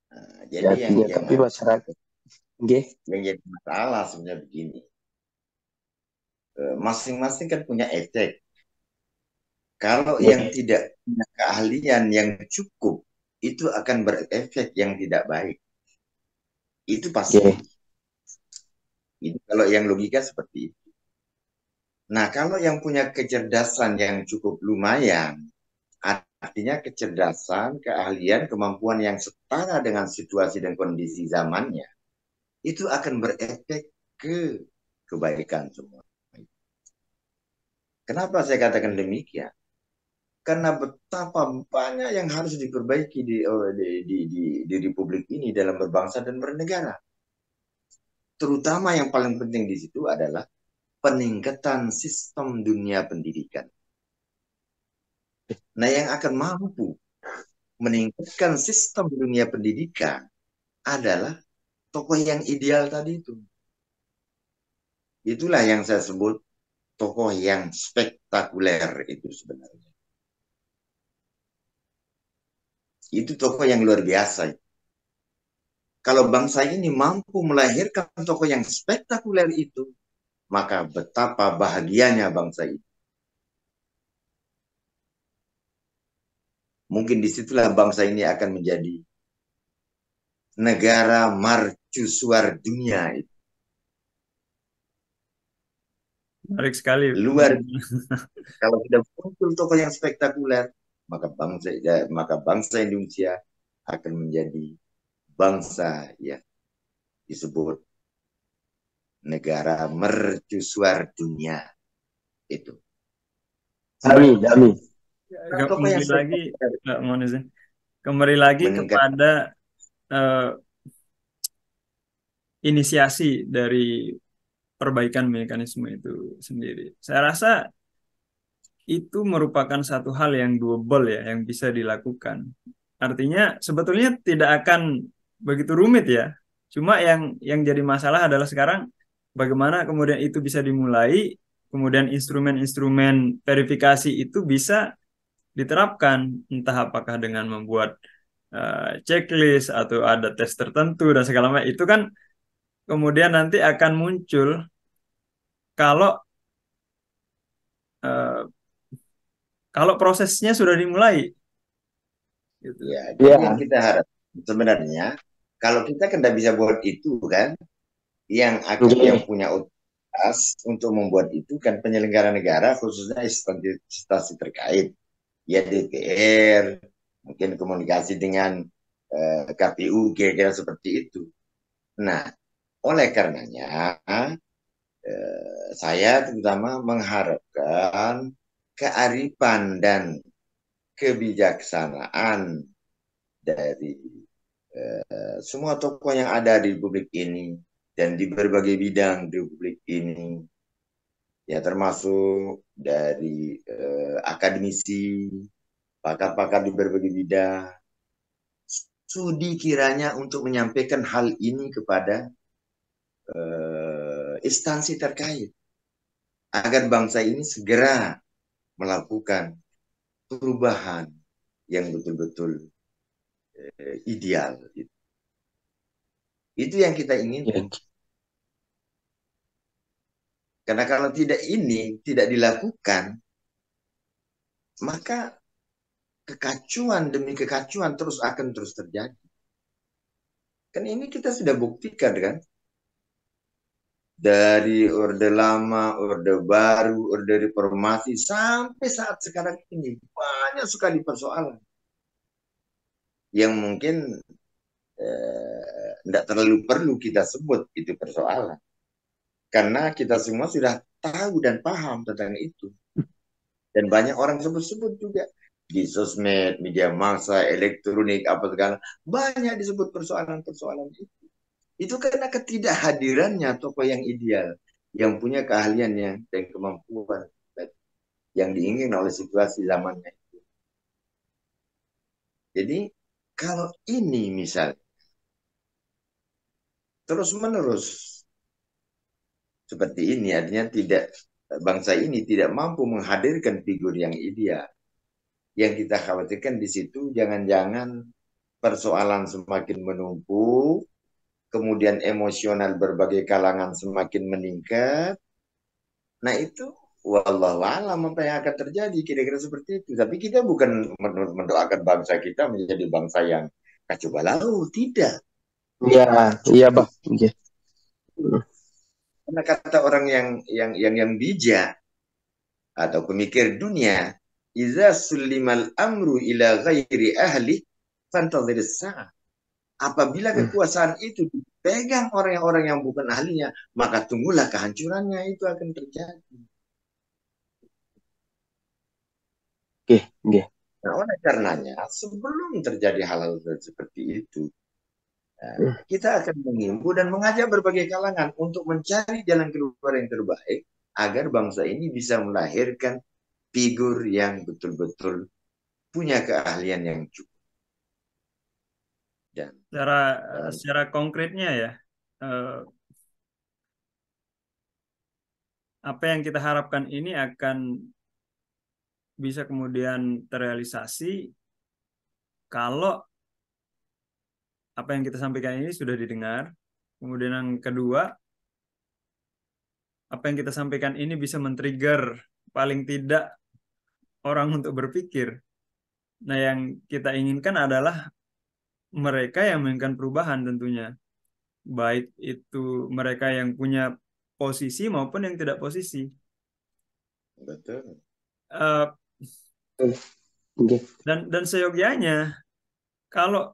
Nah, jadi Jatinya tapi masyarakat nggih. yang jadi masalah sebenarnya begini. Masing-masing kan punya efek. Kalau yang tidak punya keahlian yang cukup, itu akan berefek yang tidak baik. Itu pasti. Nggih. Itu kalau yang logika seperti itu. Nah, kalau yang punya kecerdasan yang cukup lumayan, artinya kecerdasan, keahlian, kemampuan yang setara dengan situasi dan kondisi zamannya, itu akan berefek ke kebaikan semua. Kenapa saya katakan demikian? Karena betapa banyak yang harus diperbaiki di Republik ini dalam berbangsa dan bernegara. Terutama yang paling penting di situ adalah peningkatan sistem dunia pendidikan. Nah, yang akan mampu meningkatkan sistem dunia pendidikan adalah tokoh yang ideal tadi itu. Itulah yang saya sebut tokoh yang spektakuler itu sebenarnya. Itu tokoh yang luar biasa. Kalau bangsa ini mampu melahirkan tokoh yang spektakuler itu, maka betapa bahagianya bangsa ini. Mungkin disitulah bangsa ini akan menjadi negara mercusuar dunia. Menarik sekali. Luar, kalau sudah muncul tokoh yang spektakuler, maka bangsa Indonesia akan menjadi bangsa yang disebut negara mercusuar dunia itu. Amin, amin. Tokoh yang Kembali lagi, spektakuler mohon izin. Kembali lagi meningkat. kepada eh, inisiasi dari perbaikan mekanisme itu sendiri. Saya rasa itu merupakan satu hal yang doable ya, yang bisa dilakukan. Artinya sebetulnya tidak akan begitu rumit ya. Cuma yang jadi masalah adalah sekarang bagaimana kemudian itu bisa dimulai, kemudian instrumen-instrumen verifikasi itu bisa diterapkan, entah apakah dengan membuat checklist atau ada tes tertentu dan segala macam. Itu kan kemudian nanti akan muncul kalau eh, kalau prosesnya sudah dimulai gitu. Ya, jadi yang Ya, kita harap sebenarnya kalau kita kan tidak bisa buat itu kan, yang oke. punya otoritas untuk membuat itu kan penyelenggara negara khususnya instansi terkait, ya DPR, mungkin komunikasi dengan KPU kira-kira seperti itu. Nah, oleh karenanya saya terutama mengharapkan kearifan dan kebijaksanaan dari semua tokoh yang ada di Republik ini dan di berbagai bidang di Republik ini, ya termasuk dari akademisi, pakar-pakar di berbagai bidang, sudi kiranya untuk menyampaikan hal ini kepada instansi terkait agar bangsa ini segera melakukan perubahan yang betul-betul ideal. Itu yang kita inginkan. Oke. Karena kalau tidak dilakukan, maka kekacauan demi kekacauan akan terus terjadi. Kan ini kita sudah buktikan kan, dari Orde Lama, Orde Baru, Orde Reformasi sampai saat sekarang ini banyak sekali persoalan yang mungkin tidak terlalu perlu kita sebut itu persoalan karena kita semua sudah tahu dan paham tentang itu. Dan banyak orang sebut-sebut juga di sosmed, media massa, elektronik, apa segala. Banyak disebut persoalan-persoalan itu. Itu karena ketidakhadirannya tokoh yang ideal, yang punya keahlian dan kemampuan yang diinginkan oleh situasi zamannya. Jadi kalau ini misalnya terus-menerus seperti ini, artinya bangsa ini tidak mampu menghadirkan figur yang ideal. Yang kita khawatirkan di situ jangan-jangan persoalan semakin menumpuk, kemudian emosional berbagai kalangan semakin meningkat. Nah itu wallahu alam apa yang akan terjadi kira-kira seperti itu. Tapi kita bukan mendoakan bangsa kita menjadi bangsa yang kacau balau, tidak. Ya, iya, Bang. Oke. Karena kata orang yang bijak atau pemikir dunia, iza sulimal amru ila ghairi ahli fantadhir sa'ah. Apabila kekuasaan itu dipegang orang-orang yang bukan ahlinya, maka tunggulah kehancurannya itu akan terjadi. Oke, oke. Nah, oleh karenanya, sebelum terjadi hal-hal seperti itu, kita akan mengimbau dan mengajak berbagai kalangan untuk mencari jalan keluar yang terbaik agar bangsa ini bisa melahirkan figur yang betul-betul punya keahlian yang cukup. Dan Secara secara konkretnya ya, eh, apa yang kita harapkan ini akan bisa kemudian terrealisasi kalau apa yang kita sampaikan ini sudah didengar. Kemudian yang kedua, apa yang kita sampaikan ini bisa men-trigger paling tidak orang untuk berpikir. Nah, yang kita inginkan adalah mereka yang menginginkan perubahan tentunya. Baik itu mereka yang punya posisi maupun yang tidak posisi. Betul. Eh, Oke. dan seyogyanya, kalau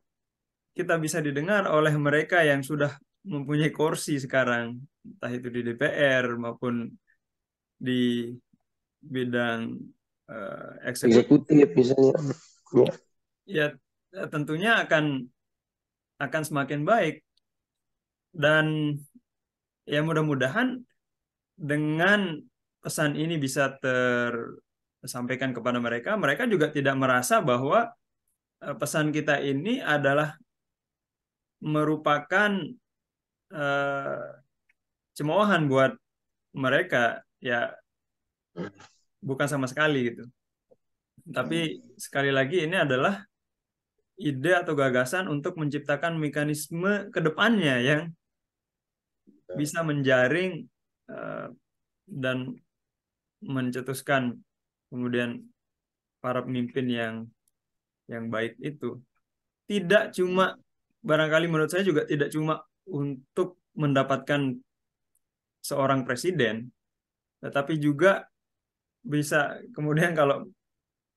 kita bisa didengar oleh mereka yang sudah mempunyai kursi sekarang, entah itu di DPR maupun di bidang eksekutif, Eksekutif misalnya. Ya. ya tentunya akan semakin baik. Dan ya mudah-mudahan dengan pesan ini bisa tersampaikan kepada mereka, mereka juga tidak merasa bahwa pesan kita ini adalah merupakan eh, cemoohan buat mereka, ya bukan sama sekali gitu. Tapi sekali lagi ini adalah ide atau gagasan untuk menciptakan mekanisme ke depannya yang bisa menjaring eh, dan mencetuskan kemudian para pemimpin yang baik itu. Tidak cuma, barangkali menurut saya juga tidak cuma untuk mendapatkan seorang presiden, tetapi juga bisa kemudian kalau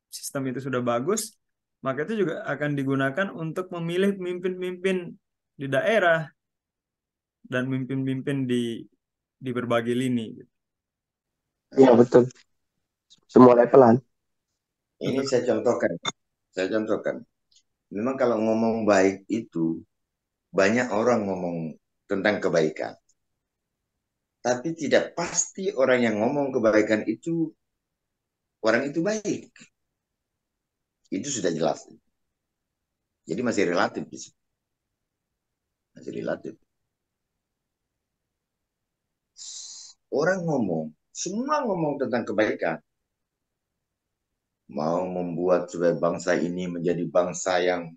sistem itu sudah bagus, maka itu juga akan digunakan untuk memilih pemimpin-pemimpin di daerah dan pemimpin-pemimpin di berbagai lini. Ya betul. Semua levelan. Ini saya contohkan. Saya contohkan. Memang kalau ngomong baik itu banyak orang ngomong tentang kebaikan. Tapi tidak pasti orang yang ngomong kebaikan itu orang itu baik. Itu sudah jelas. Jadi masih relatif di situ. Masih relatif. Orang ngomong, semua ngomong tentang kebaikan. Mau membuat supaya bangsa ini menjadi bangsa yang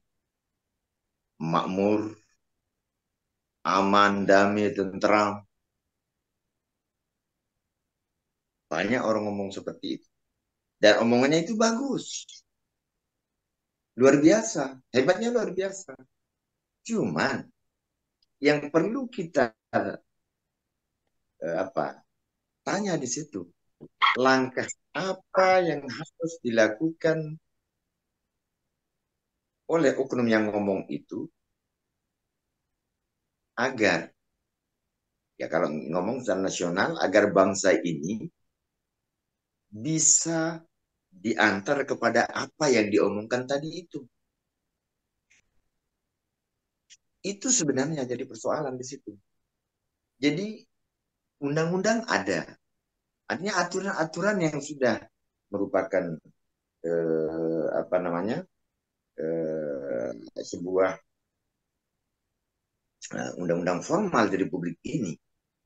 makmur, aman, damai, tentram. Banyak orang ngomong seperti itu. Dan omongannya itu bagus. Luar biasa. Hebatnya luar biasa. Cuman yang perlu kita tanya di situ. Langkah apa yang harus dilakukan oleh oknum yang ngomong itu agar, ya kalau ngomong secara nasional, agar bangsa ini bisa diantar kepada apa yang diomongkan tadi itu. Itu sebenarnya jadi persoalan di situ. Jadi undang-undang ada. Artinya aturan-aturan yang sudah merupakan sebuah undang-undang formal di Republik ini,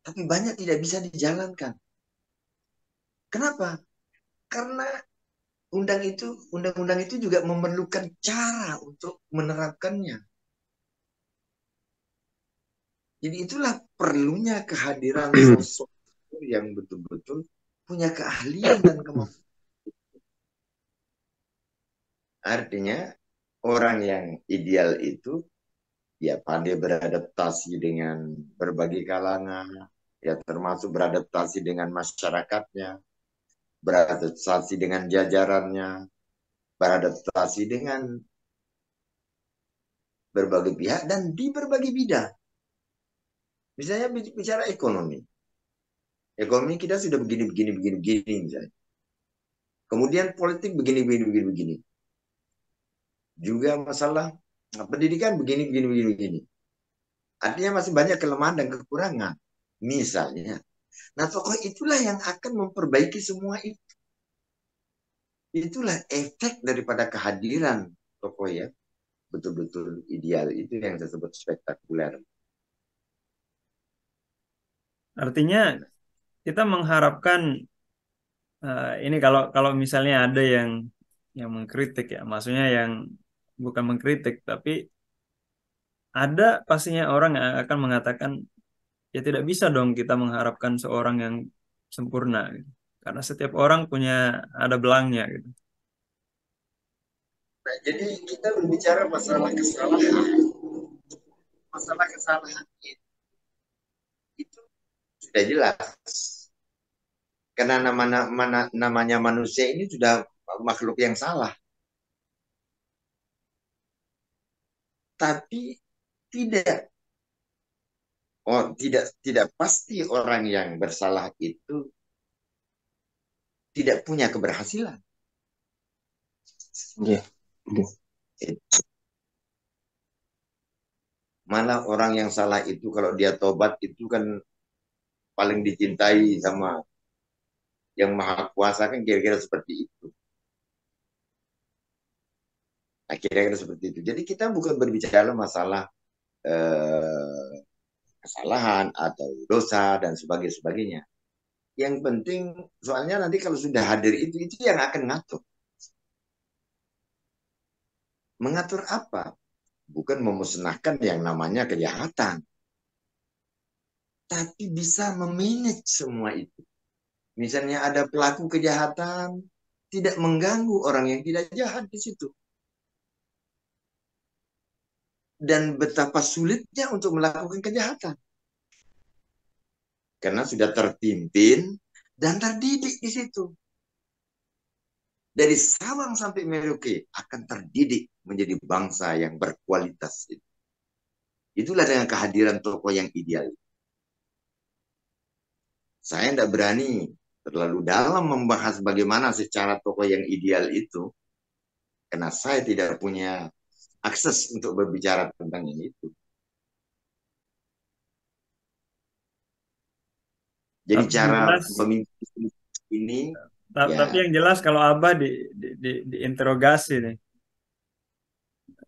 tapi banyak tidak bisa dijalankan. Kenapa? Karena undang-undang itu juga memerlukan cara untuk menerapkannya. Jadi itulah perlunya kehadiran sosok yang betul-betul punya keahlian dan kemampuan. Artinya orang yang ideal itu ya pandai beradaptasi dengan berbagai kalangan, ya termasuk beradaptasi dengan masyarakatnya, beradaptasi dengan jajarannya, beradaptasi dengan berbagai pihak dan di berbagai bidang. Misalnya bicara ekonomi. Ekonomi kita sudah begini misalnya. Kemudian politik begini. Juga masalah pendidikan begini. Artinya masih banyak kelemahan dan kekurangan. Misalnya. Nah, tokoh itulah yang akan memperbaiki semua itu. Itulah efek daripada kehadiran tokoh ya. Betul-betul ideal. Itu yang saya sebut spektakuler. Artinya kita mengharapkan ini kalau kalau misalnya ada yang mengkritik ya, maksudnya yang bukan mengkritik tapi ada pastinya orang yang akan mengatakan ya tidak bisa dong kita mengharapkan seorang yang sempurna gitu. Karena setiap orang punya ada belangnya gitu. Nah, jadi kita berbicara masalah kesalahan. Masalah kesalahan itu sudah jelas. Karena namanya manusia ini sudah makhluk yang salah. Tapi tidak, tidak pasti orang yang bersalah itu tidak punya keberhasilan. Yeah. Malah orang yang salah itu kalau dia tobat itu kan paling dicintai sama yang maha kuasa, kan kira-kira seperti itu. Nah, kira-kira seperti itu. Jadi kita bukan berbicara masalah kesalahan atau dosa dan sebagainya. Yang penting soalnya nanti kalau sudah hadir itu yang akan ngatur. Mengatur apa? Bukan memusnahkan yang namanya kejahatan, tapi bisa memanage semua itu. Misalnya ada pelaku kejahatan, tidak mengganggu orang yang tidak jahat di situ. Dan betapa sulitnya untuk melakukan kejahatan. Karena sudah terpimpin dan terdidik di situ. Dari Sabang sampai Merauke akan terdidik menjadi bangsa yang berkualitas. Itulah dengan kehadiran tokoh yang ideal. Saya tidak berani terlalu dalam membahas bagaimana secara tokoh yang ideal itu, karena saya tidak punya akses untuk berbicara tentang itu. Jadi Tapi yang cara jelas, pemimpin ini, tapi ya, yang jelas kalau Abah diinterogasi nih,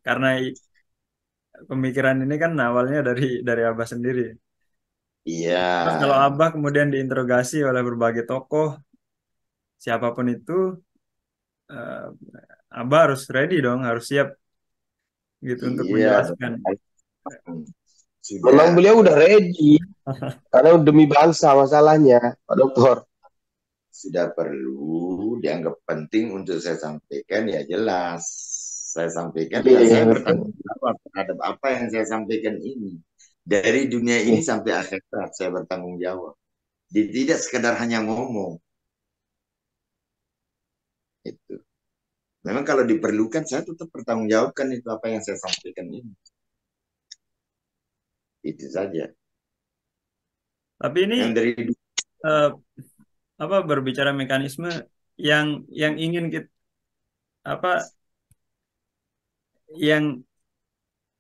karena pemikiran ini kan awalnya dari Abah sendiri. iya, Terus kalau Abah kemudian diinterogasi oleh berbagai tokoh, siapapun itu, eh, Abah harus ready dong, harus siap gitu untuk iya, menjelaskan. Memang sudah beliau udah ready karena demi bangsa masalahnya, Pak Dokter. sudah perlu dianggap penting untuk saya sampaikan, ya jelas saya sampaikan dan Iya, saya betul. bertanggung jawab terhadap apa yang saya sampaikan ini. Dari dunia ini Iya. sampai akhirat saya bertanggung jawab. Tidak sekedar hanya ngomong. Itu. Memang kalau diperlukan saya tetap bertanggung jawabkan itu apa yang saya sampaikan ini. Itu saja. Tapi ini Yang dari eh, apa berbicara mekanisme yang ingin kita apa yang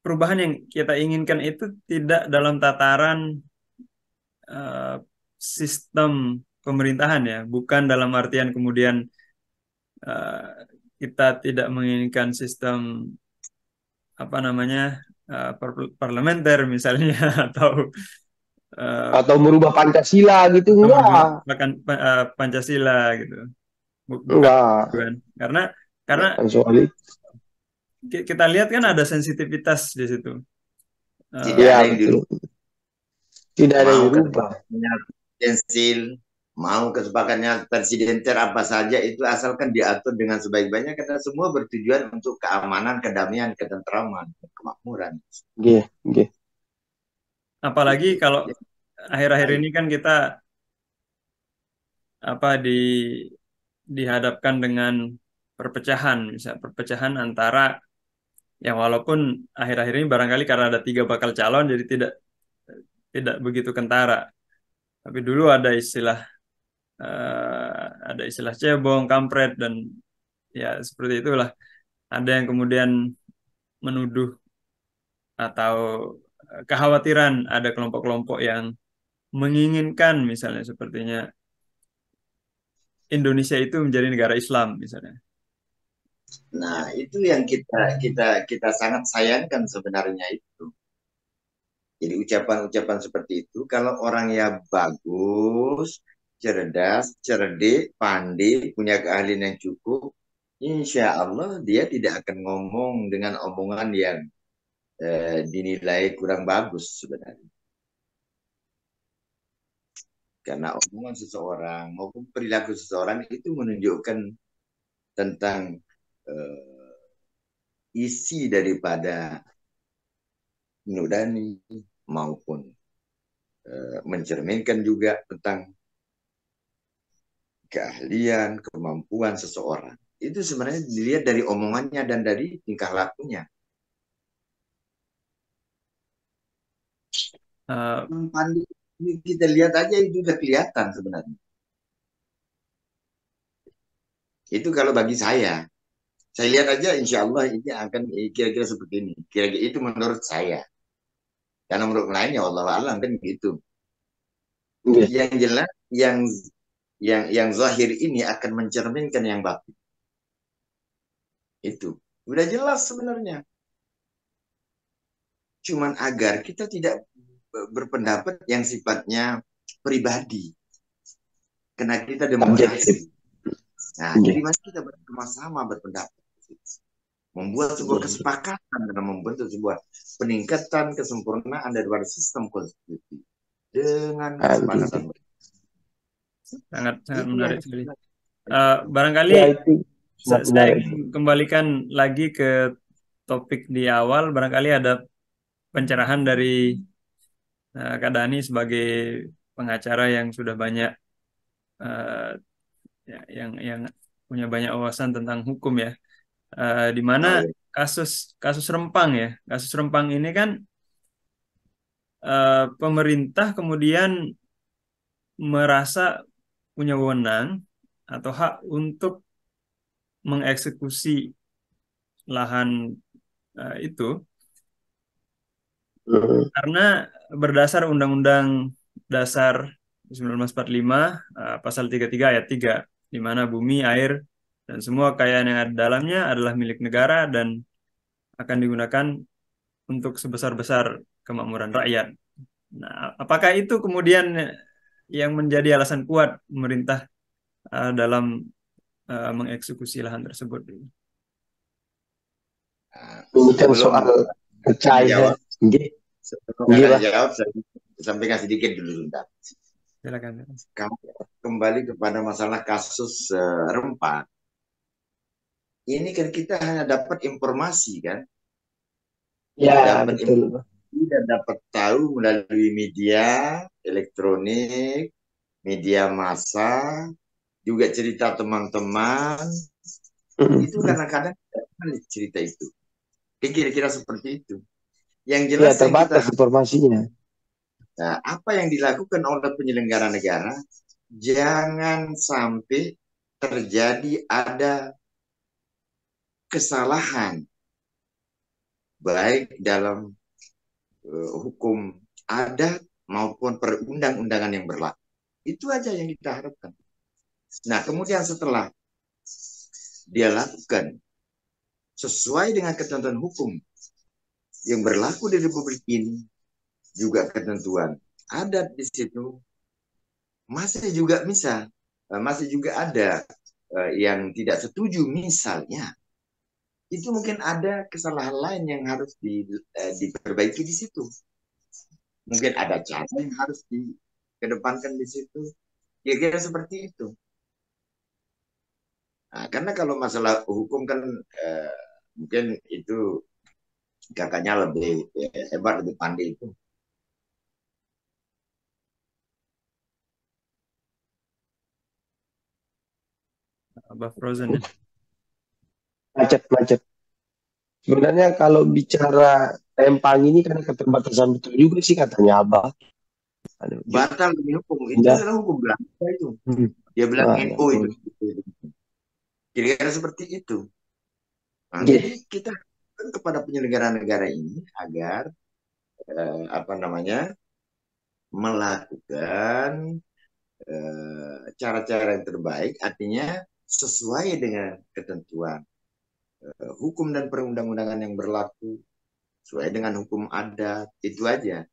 perubahan yang kita inginkan itu tidak dalam tataran eh, sistem pemerintahan ya, bukan dalam artian kemudian eh, kita tidak menginginkan sistem apa namanya parlementer misalnya atau eh, Atau merubah Pancasila gitu, enggak. bahkan Pancasila gitu. Bukan Enggak. gitu kan. Karena Bukan soal itu. kita lihat kan ada sensitivitas di situ. Eh, tidak Iya, ada yang betul. dirubah. Tidak ada yang Mau dirubah. kesepakatannya presidensil, mau kesepakatannya presidenter apa saja itu asalkan diatur dengan sebaik-baiknya karena semua bertujuan untuk keamanan, kedamaian, ketentraman, kemakmuran. Iya, iya. apalagi Itu. kalau Ya, akhir-akhir baik. ini kan kita apa dihadapkan dengan perpecahan, misal perpecahan antara yang walaupun akhir-akhir ini barangkali karena ada tiga bakal calon jadi tidak tidak begitu kentara. Tapi dulu ada istilah cebong, kampret dan ya seperti itulah. Ada yang kemudian menuduh atau kekhawatiran ada kelompok-kelompok yang menginginkan misalnya sepertinya Indonesia itu menjadi negara Islam misalnya. Nah, itu yang kita sangat sayangkan sebenarnya itu. Jadi ucapan-ucapan seperti itu kalau orang ya bagus, cerdas, cerdik, pandai, punya keahlian yang cukup, insya Allah dia tidak akan ngomong dengan omongan yang dinilai kurang bagus sebenarnya. Karena omongan seseorang maupun perilaku seseorang itu menunjukkan tentang eh, isi daripada nurani maupun mencerminkan juga tentang keahlian, kemampuan seseorang. Itu sebenarnya dilihat dari omongannya dan dari tingkah lakunya. Pandai kita lihat aja itu udah kelihatan sebenarnya. Itu kalau bagi saya lihat aja insya Allah ini akan kira-kira seperti ini. Kira-kira itu menurut saya. Karena menurut lain ya Allah alam kan gitu. Iya. Yang jelas yang zahir ini akan mencerminkan yang batin. Itu udah jelas sebenarnya. Cuman agar kita tidak berpendapat yang sifatnya pribadi. Karena kita Objektif. demokrasi. Nah, jadi mari kita bersama-sama berpendapat. Membuat sebuah kesepakatan dalam membentuk sebuah peningkatan kesempurnaan daripada sistem konstitusi dengan kesepakatan. Sangat Itu menarik yang sekali. Barangkali ya, itu saya ingin kembalikan lagi ke topik di awal. Barangkali ada pencerahan dari Kak Dani sebagai pengacara yang sudah banyak yang punya banyak wawasan tentang hukum ya. Di mana kasus Rempang ya. Kasus Rempang ini kan pemerintah kemudian merasa punya wewenang atau hak untuk mengeksekusi lahan itu karena berdasar Undang-Undang Dasar 1945 pasal 33 ayat 3 di mana bumi, air, dan semua kekayaan yang ada di dalamnya adalah milik negara dan akan digunakan untuk sebesar-besar kemakmuran rakyat. Nah, apakah itu kemudian yang menjadi alasan kuat pemerintah dalam mengeksekusi lahan tersebut? Ini kan soal percaya. Sebelum jawab, saya sampaikan sedikit dulu sebentar. Silakan. Kembali kepada masalah kasus Rempang. Ini kan kita hanya dapat informasi kan? Ya, betul. Dan dapat tahu melalui media elektronik, media massa, juga cerita teman-teman. Itu kadang-kadang cerita itu. Kira-kira seperti itu. Yang jelas ya, terbatas informasinya. Nah, apa yang dilakukan oleh penyelenggara negara, jangan sampai terjadi ada kesalahan baik dalam hukum adat maupun perundang-undangan yang berlaku. Itu aja yang kita harapkan. Nah, kemudian setelah dia lakukan sesuai dengan ketentuan hukum yang berlaku di Republik ini, juga ketentuan adat di situ, masih juga ada yang tidak setuju misalnya, itu mungkin ada kesalahan lain yang harus diperbaiki di situ. Mungkin ada cara yang harus dikedepankan di situ. Kira-kira seperti itu. Nah, karena kalau masalah hukum kan mungkin itu kakaknya lebih hebat, lebih pandai itu. Abah Frozen ya. Macet. Sebenarnya kalau bicara Rempang ini kan keterbatasan betul juga sih katanya Abah. Batal demi hukum. Itu adalah hukum Belanda itu. Dia bilang NU itu. Kira-kira seperti itu. Nah, jadi kita kepada penyelenggara negara ini agar melakukan cara-cara yang terbaik, artinya sesuai dengan ketentuan hukum dan perundang-undangan yang berlaku, sesuai dengan hukum adat, itu aja.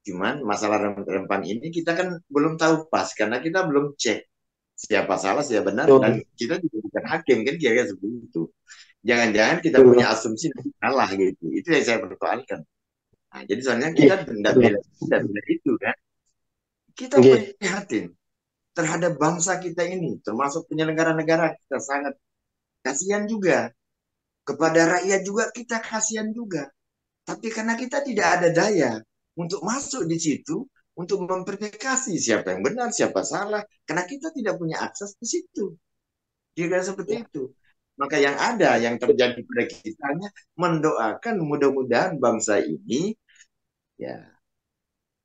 Cuman masalah rempang ini kita kan belum tahu pas karena kita belum cek siapa salah, siapa benar, dan Betul, kita juga bukan hakim kan kira-kira seperti itu. Jangan-jangan kita punya betul, asumsi nanti salah gitu. Itu yang saya persoalkan. Nah, jadi soalnya iya, kita tidak betul. bela itu kan. Kita Oke, prihatin terhadap bangsa kita ini, termasuk penyelenggara negara kita sangat kasihan juga. Kepada rakyat juga kita kasihan juga. Tapi karena kita tidak ada daya untuk masuk di situ, untuk memverifikasi siapa yang benar, siapa salah, karena kita tidak punya akses di situ. Kira seperti ya, itu. Maka yang ada, yang terjadi pada kita hanya mendoakan mudah-mudahan bangsa ini ya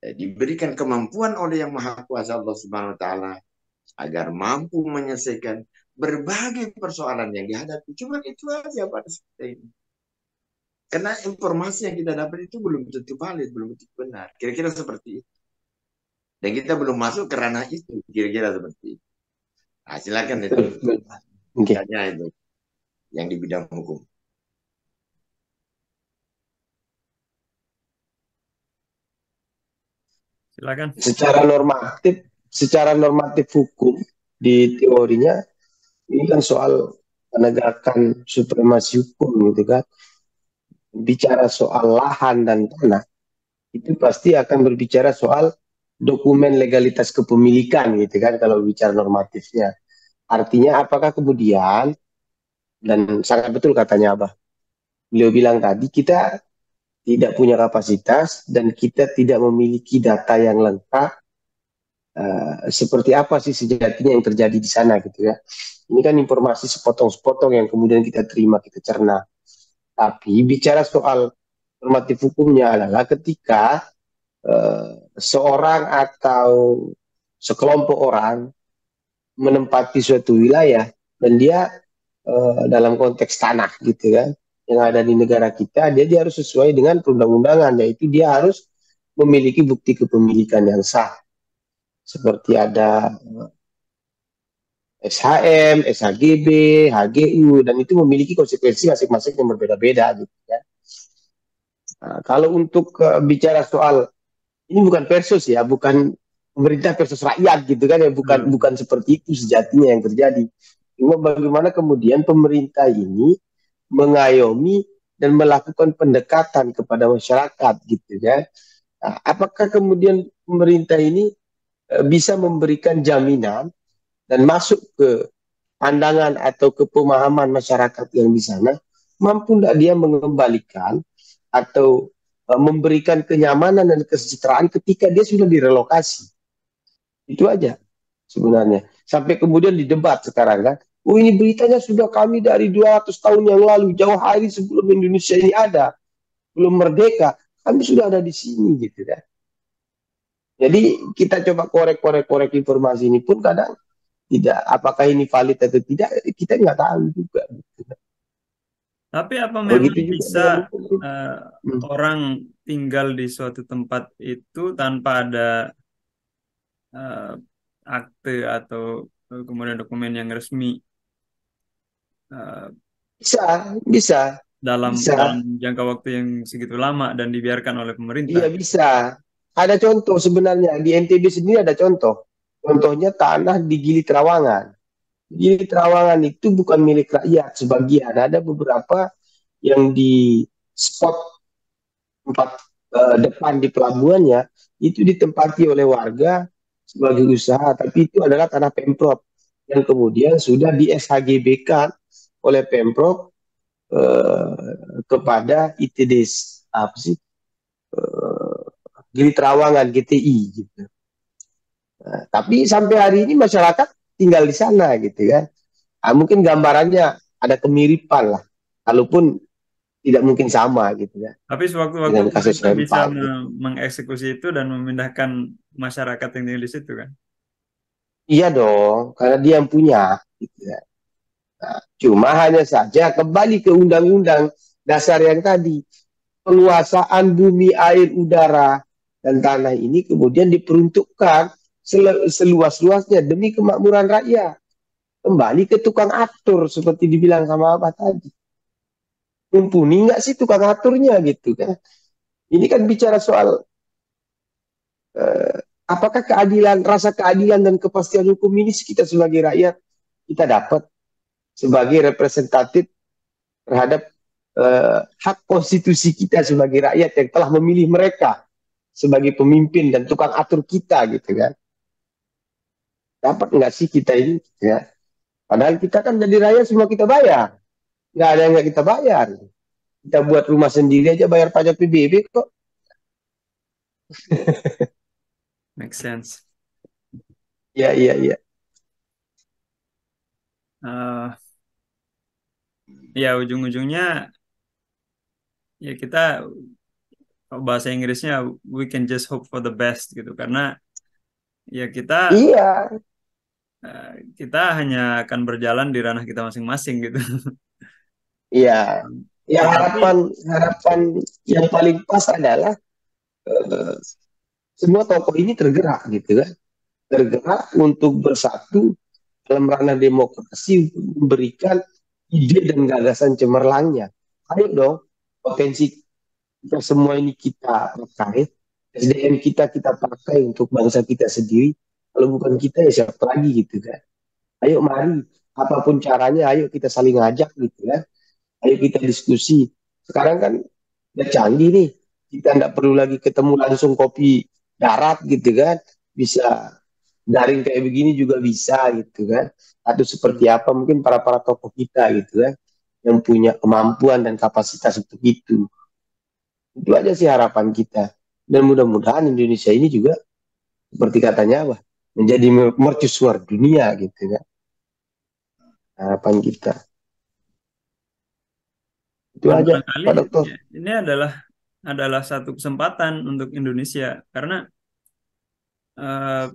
diberikan kemampuan oleh Yang Maha Kuasa Allah Subhanahu wa taala agar mampu menyelesaikan berbagai persoalan yang dihadapi. Cuma itu aja pada saat ini. Karena informasi yang kita dapat itu belum tentu valid, belum tentu benar. Kira-kira seperti itu. Dan kita belum masuk ke ranah itu, kira-kira seperti itu. Nah, silakan itu. betul, betul. Oke. Tanya itu yang di bidang hukum. Silakan. Secara normatif hukum di teorinya ini kan soal penegakan supremasi hukum gitu kan. Bicara soal lahan dan tanah itu pasti akan berbicara soal dokumen legalitas kepemilikan gitu kan kalau bicara normatifnya. Artinya apakah kemudian, dan sangat betul katanya Abah, beliau bilang tadi kita tidak punya kapasitas dan kita tidak memiliki data yang lengkap seperti apa sih sejatinya yang terjadi di sana gitu ya. Ini kan informasi sepotong-sepotong yang kemudian kita terima, kita cerna. Tapi bicara soal normatif hukumnya adalah ketika seorang atau sekelompok orang menempati suatu wilayah dan dia dalam konteks tanah gitu kan yang ada di negara kita, dia harus sesuai dengan perundang-undangan, yaitu dia harus memiliki bukti kepemilikan yang sah seperti ada SHM, SHGB, HGU, dan itu memiliki konsekuensi masing-masing yang berbeda-beda gitu ya. Nah, kalau untuk bicara soal ini bukan versus ya, bukan pemerintah versus rakyat gitu kan ya, bukan seperti itu sejatinya yang terjadi. Cuma bagaimana kemudian pemerintah ini mengayomi dan melakukan pendekatan kepada masyarakat gitu ya. Nah, apakah kemudian pemerintah ini bisa memberikan jaminan dan masuk ke pandangan atau ke pemahaman masyarakat yang di sana, mampu tidak dia mengembalikan atau memberikan kenyamanan dan kesejahteraan ketika dia sudah direlokasi. Itu aja sebenarnya. Sampai kemudian didebat sekarang kan, oh ini beritanya sudah kami dari 200 tahun yang lalu, jauh hari sebelum Indonesia ini ada, belum merdeka, kami sudah ada di sini gitu kan. Jadi kita coba korek informasi ini pun kadang tidak, apakah ini valid atau tidak, kita nggak tahu juga. Tapi apa memang Begitu juga bisa dengan pemerintah. eh, orang tinggal di suatu tempat itu tanpa ada eh, akte atau kemudian dokumen yang resmi eh, Bisa, bisa, dalam bisa. dalam jangka waktu yang segitu lama dan dibiarkan oleh pemerintah? Iya bisa. Ada contoh sebenarnya di NTB sendiri ada contoh. Contohnya tanah di Gili Trawangan. Gili Trawangan itu bukan milik rakyat sebagian. Ada beberapa yang di spot tempat depan di pelabuhannya itu ditempati oleh warga sebagai usaha, tapi itu adalah tanah Pemprov yang kemudian sudah di SHGB-kan oleh Pemprov kepada ITDS apa sih Gili Trawangan GTI gitu. Nah, tapi sampai hari ini masyarakat tinggal di sana gitu kan. Nah, mungkin gambarannya ada kemiripan lah, walaupun tidak mungkin sama gitu kan Tapi sewaktu-waktu dengan kasus pemerintah bisa Rempang. Gitu. mengeksekusi itu dan memindahkan masyarakat yang tinggal di situ kan? Iya dong, karena dia yang punya. Gitu ya. Nah, cuma hanya saja kembali ke undang-undang dasar yang tadi, penguasaan bumi, air, udara, dan tanah ini kemudian diperuntukkan seluas-luasnya demi kemakmuran rakyat. Kembali ke tukang atur seperti dibilang sama Abah tadi. Mumpuni nggak sih tukang aturnya gitu kan? Ini kan bicara soal Apakah rasa keadilan dan kepastian hukum ini kita sebagai rakyat kita dapat sebagai representatif terhadap hak konstitusi kita sebagai rakyat yang telah memilih mereka sebagai pemimpin dan tukang atur kita gitu kan. Dapat nggak sih kita ini ya? Padahal kita kan jadi rakyat semua kita bayar. Nggak ada yang nggak kita bayar. Kita buat rumah sendiri aja bayar pajak PBB kok. Make sense. Ya, iya, iya. Ya ujung-ujungnya ya kita bahasa Inggrisnya we can just hope for the best gitu, karena ya Iya, kita hanya akan berjalan di ranah kita masing-masing gitu. iya. Ya Tetapi harapan yang paling pas adalah semua tokoh ini tergerak gitu kan. Tergerak untuk bersatu dalam ranah demokrasi untuk memberikan ide dan gagasan cemerlangnya. Ayo dong, potensi kita semua ini kita pakai, SDM kita pakai untuk bangsa kita sendiri. Kalau bukan kita ya siapa lagi gitu kan. Ayo mari, apapun caranya, ayo kita saling ngajak gitu kan. Ayo kita diskusi. Sekarang kan udah canggih nih, kita nggak perlu lagi ketemu langsung kopi darat gitu kan. Bisa daring kayak begini juga bisa gitu kan. Atau seperti apa mungkin para tokoh kita gitu kan yang punya kemampuan dan kapasitas untuk itu. Itu aja sih harapan kita. Dan mudah-mudahan Indonesia ini juga seperti katanya apa menjadi mercusuar dunia gitu kan. Harapan kita. Itu dan aja barangkali Pak Dokter. ya, ini adalah satu kesempatan untuk Indonesia, karena eh,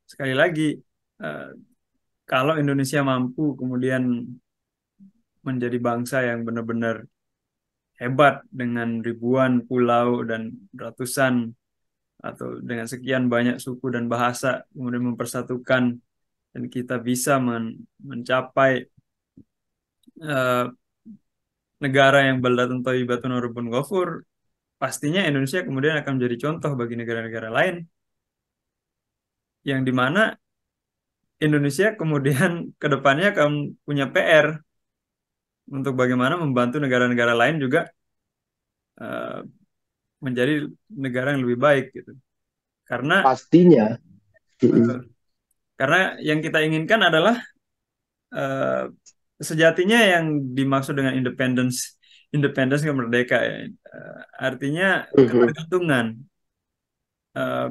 sekali lagi eh, kalau Indonesia mampu kemudian menjadi bangsa yang benar-benar hebat dengan ribuan pulau dan ratusan atau dengan sekian banyak suku dan bahasa, kemudian mempersatukan dan kita bisa mencapai eh, negara yang baldatun thayyibatun warabun ghafur, pastinya Indonesia kemudian akan menjadi contoh bagi negara-negara lain, yang dimana Indonesia kemudian ke depannya akan punya PR untuk bagaimana membantu negara-negara lain juga eh, menjadi negara yang lebih baik gitu. Karena Pastinya. betul. Karena yang kita inginkan adalah eh, sejatinya yang dimaksud dengan independence ke merdeka ya. Artinya ketergantungan. Eh,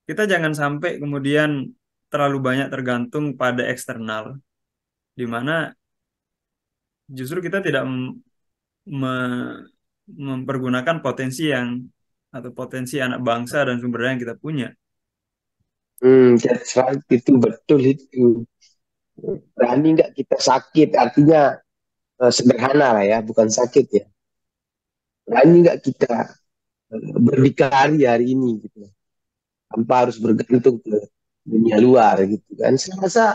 kita jangan sampai kemudian terlalu banyak tergantung pada eksternal, di mana justru kita tidak mempergunakan potensi atau potensi anak bangsa dan sumber daya yang kita punya. That's right, itu betul itu. Berani nggak kita sakit, artinya sederhana lah ya, bukan sakit ya. Berani nggak kita berdikari hari ini gitu, tanpa harus bergantung ke dunia luar gitu kan. Saya rasa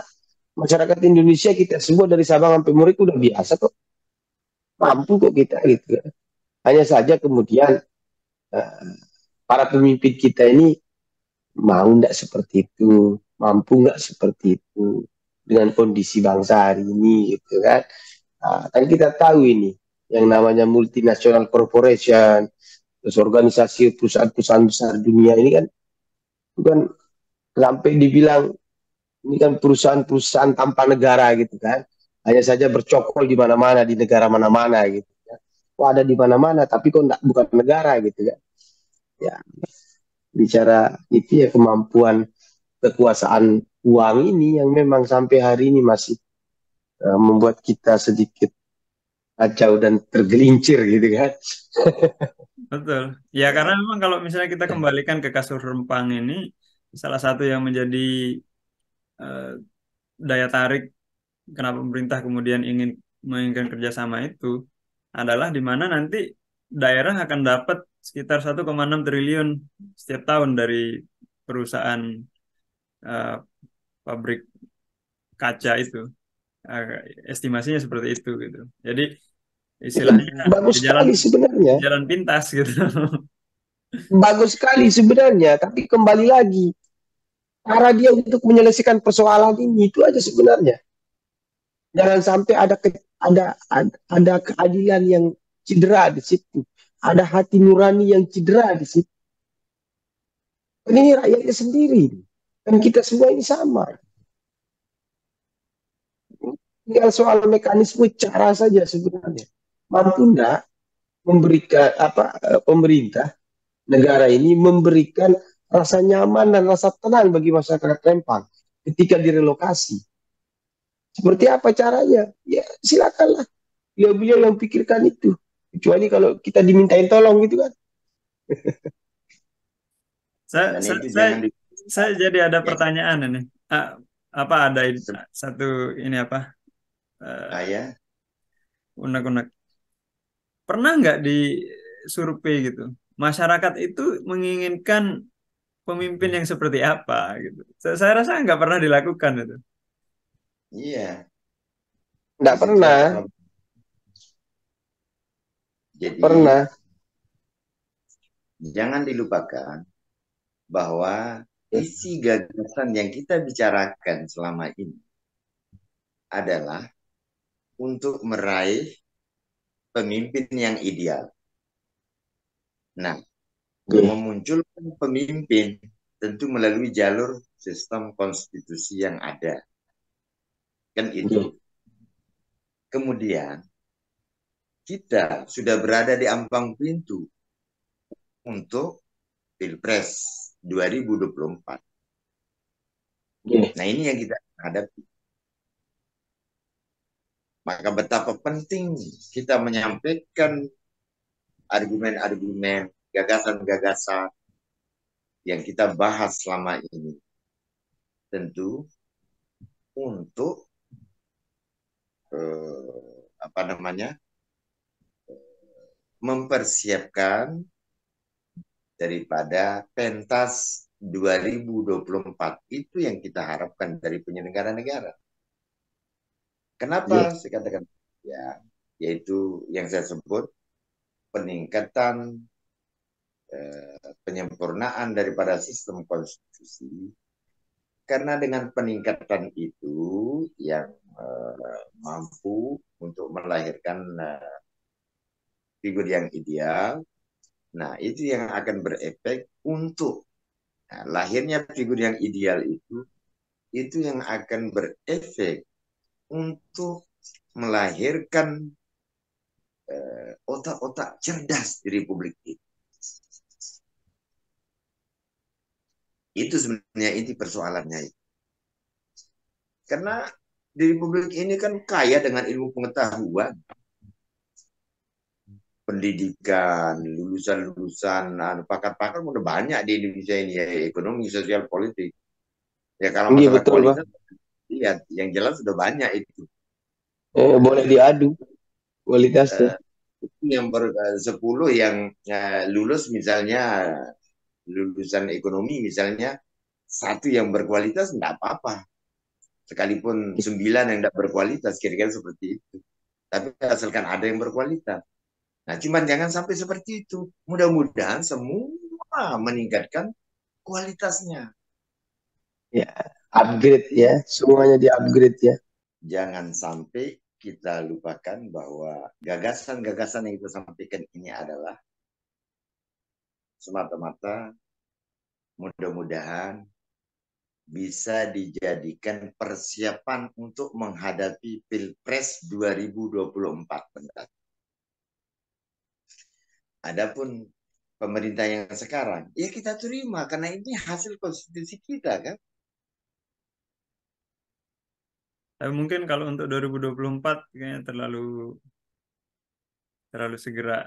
masyarakat Indonesia kita semua dari Sabang sampai Merauke udah biasa kok, mampu kok kita gitu kan. Hanya saja kemudian uh, para pemimpin kita ini mau nggak seperti itu, mampu nggak seperti itu dengan kondisi bangsa hari ini gitu kan. Nah, kan kita tahu ini yang namanya multinational corporation, terus organisasi perusahaan-perusahaan besar dunia ini kan bukan sampai dibilang ini kan perusahaan-perusahaan tanpa negara gitu kan. Hanya saja bercokol di mana-mana di negara mana-mana gitu. Wah ada di mana-mana tapi kok enggak, bukan negara gitu kan. Ya bicara itu ya kemampuan kekuasaan uang ini yang memang sampai hari ini masih membuat kita sedikit kacau dan tergelincir gitu kan. Betul. Ya karena memang kalau misalnya kita kembalikan ke kasus Rempang ini, salah satu yang menjadi eh, daya tarik kenapa pemerintah kemudian menginginkan kerjasama itu adalah di mana nanti daerah akan dapat sekitar 1,6 triliun setiap tahun dari perusahaan eh, pabrik kaca itu. Eh, estimasinya seperti itu gitu. Jadi istilahnya Bagus di jalan sekali sebenarnya. di jalan pintas gitu. Bagus sekali sebenarnya, tapi kembali lagi cara dia untuk menyelesaikan persoalan ini itu aja sebenarnya. Jangan sampai ada keadilan yang cedera di situ. Ada hati nurani yang cedera di situ. Ini rakyatnya sendiri. Dan kita semua ini sama. Tinggal soal mekanisme cara saja sebenarnya. Mampu enggak memberikan pemerintah negara ini memberikan rasa nyaman dan rasa tenang bagi masyarakat Rempang ketika direlokasi. Seperti apa caranya? Ya silakanlah. Beliau-beliau yang pikirkan itu. Kecuali kalau kita dimintain tolong gitu kan. Saya, Dan saya, itu saya, jangan di saya jadi ada ya, pertanyaan ini. Ah, apa ada satu ini apa eh, saya unek-unek. Pernah nggak di survei gitu? Masyarakat itu menginginkan pemimpin yang seperti apa gitu. Saya rasa nggak pernah dilakukan itu. iya Enggak disitulah pernah. problem. Jadi Pernah. jangan dilupakan bahwa isi gagasan yang kita bicarakan selama ini adalah untuk meraih pemimpin yang ideal. Nah, memunculkan pemimpin tentu melalui jalur sistem konstitusi yang ada. Kan itu. Kemudian, kita sudah berada di ambang pintu untuk Pilpres 2024. Nah, ini yang kita hadapi. Maka betapa penting kita menyampaikan argumen-argumen, gagasan-gagasan yang kita bahas selama ini. Tentu untuk apa namanya, mempersiapkan daripada pentas 2024 itu yang kita harapkan dari penyelenggara negara. Kenapa saya katakan ya, yaitu yang saya sebut peningkatan penyempurnaan daripada sistem konstitusi, karena dengan peningkatan itu yang mampu untuk melahirkan figur yang ideal. Nah, itu yang akan berefek untuk lahirnya figur yang ideal itu yang akan berefek untuk melahirkan otak-otak cerdas di Republik ini. Itu sebenarnya inti persoalannya. Karena di Republik ini kan kaya dengan ilmu pengetahuan, pendidikan, lulusan-lulusan, pakar-pakar udah banyak di Indonesia ini ya, ekonomi, sosial, politik. Ya kalau Iya masalah betul Bang. kualitas, lihat yang jelas sudah banyak itu. Boleh diadu kualitasnya. Yang 10 yang lulus misalnya lulusan ekonomi misalnya, satu yang berkualitas enggak apa-apa. Sekalipun 9 yang tidak berkualitas, kira-kira seperti itu. Tapi asalkan ada yang berkualitas. Nah, cuman jangan sampai seperti itu. Mudah-mudahan semua meningkatkan kualitasnya. Ya, upgrade ya, semuanya di-upgrade ya. Jangan sampai kita lupakan bahwa gagasan-gagasan yang kita sampaikan ini adalah semata-mata mudah-mudahan bisa dijadikan persiapan untuk menghadapi Pilpres 2024 mendatang. Adapun pemerintah yang sekarang, ya kita terima karena ini hasil konstitusi kita kan. Tapi mungkin kalau untuk 2024 kayaknya terlalu segera.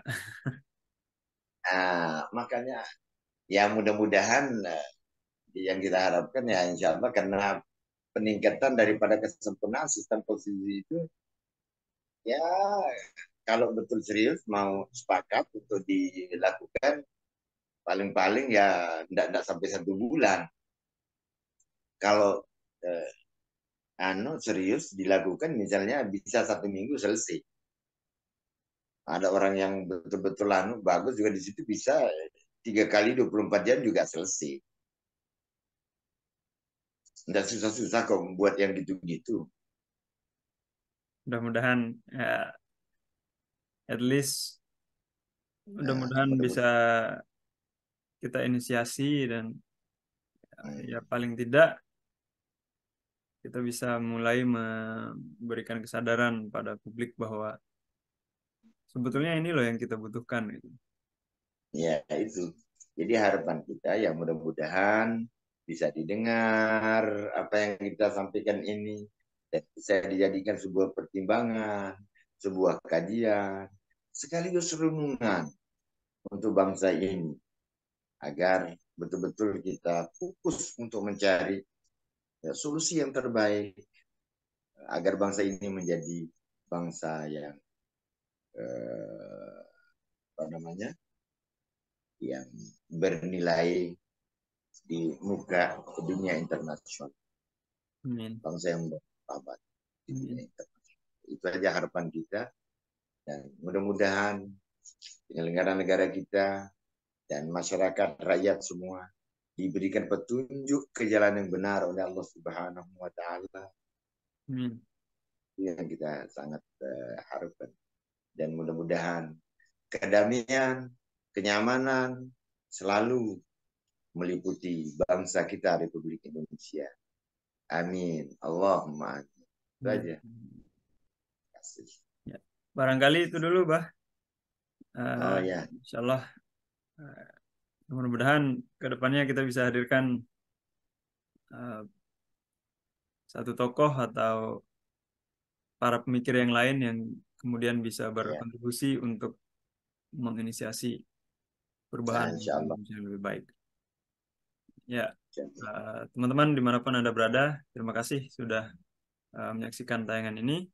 Nah, makanya ya mudah-mudahan yang kita harapkan ya insya Allah karena peningkatan daripada kesempurnaan sistem konstitusi itu ya kalau betul serius mau sepakat untuk dilakukan paling-paling ya tidak sampai 1 bulan. Kalau serius dilakukan misalnya bisa 1 minggu selesai. Ada orang yang betul-betul bagus juga di situ bisa 3 kali 24 jam juga selesai. Nggak susah-susah kok buat yang gitu-gitu. Mudah-mudahan ya, at least Nah, mudah-mudahan bisa mudah-mudahan. kita inisiasi dan ya Hmm, paling tidak kita bisa mulai memberikan kesadaran pada publik bahwa sebetulnya ini loh yang kita butuhkan gitu. ya itu. Jadi harapan kita ya mudah-mudahan bisa didengar apa yang kita sampaikan ini dan bisa dijadikan sebuah pertimbangan, sebuah kajian, sekaligus renungan untuk bangsa ini agar betul-betul kita fokus untuk mencari ya, solusi yang terbaik agar bangsa ini menjadi bangsa yang eh, apa namanya yang bernilai di muka dunia internasional, Amin. bangsa yang bermartabat di dunia Amin. internasional. Itu aja harapan kita dan mudah-mudahan penyelenggara negara kita dan masyarakat rakyat semua diberikan petunjuk ke jalan yang benar oleh Allah Subhanahu wa taala. Amin. Itu yang kita sangat harapkan dan mudah-mudahan kedamaian, kenyamanan selalu meliputi bangsa kita Republik Indonesia. Amin. Allahumma amin. Itu aja. Amin. Kasih. Ya. Barangkali itu dulu, Bah. Oh ya, Insya Allah, mudah-mudahan ke depannya kita bisa hadirkan eh, satu tokoh atau para pemikir yang lain yang kemudian bisa ya, berkontribusi untuk menginisiasi ya, perubahan insya Allah. yang lebih baik. Ya, Insya Allah. teman-teman dimanapun Anda berada, terima kasih sudah menyaksikan tayangan ini.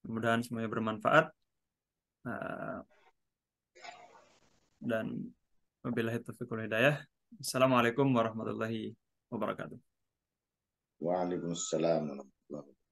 Mudah-mudahan semuanya bermanfaat. Eh, dan wabillahi taufiq wal hidayah. Assalamualaikum warahmatullahi wabarakatuh. Waalaikumsalam warahmatullahi wabarakatuh.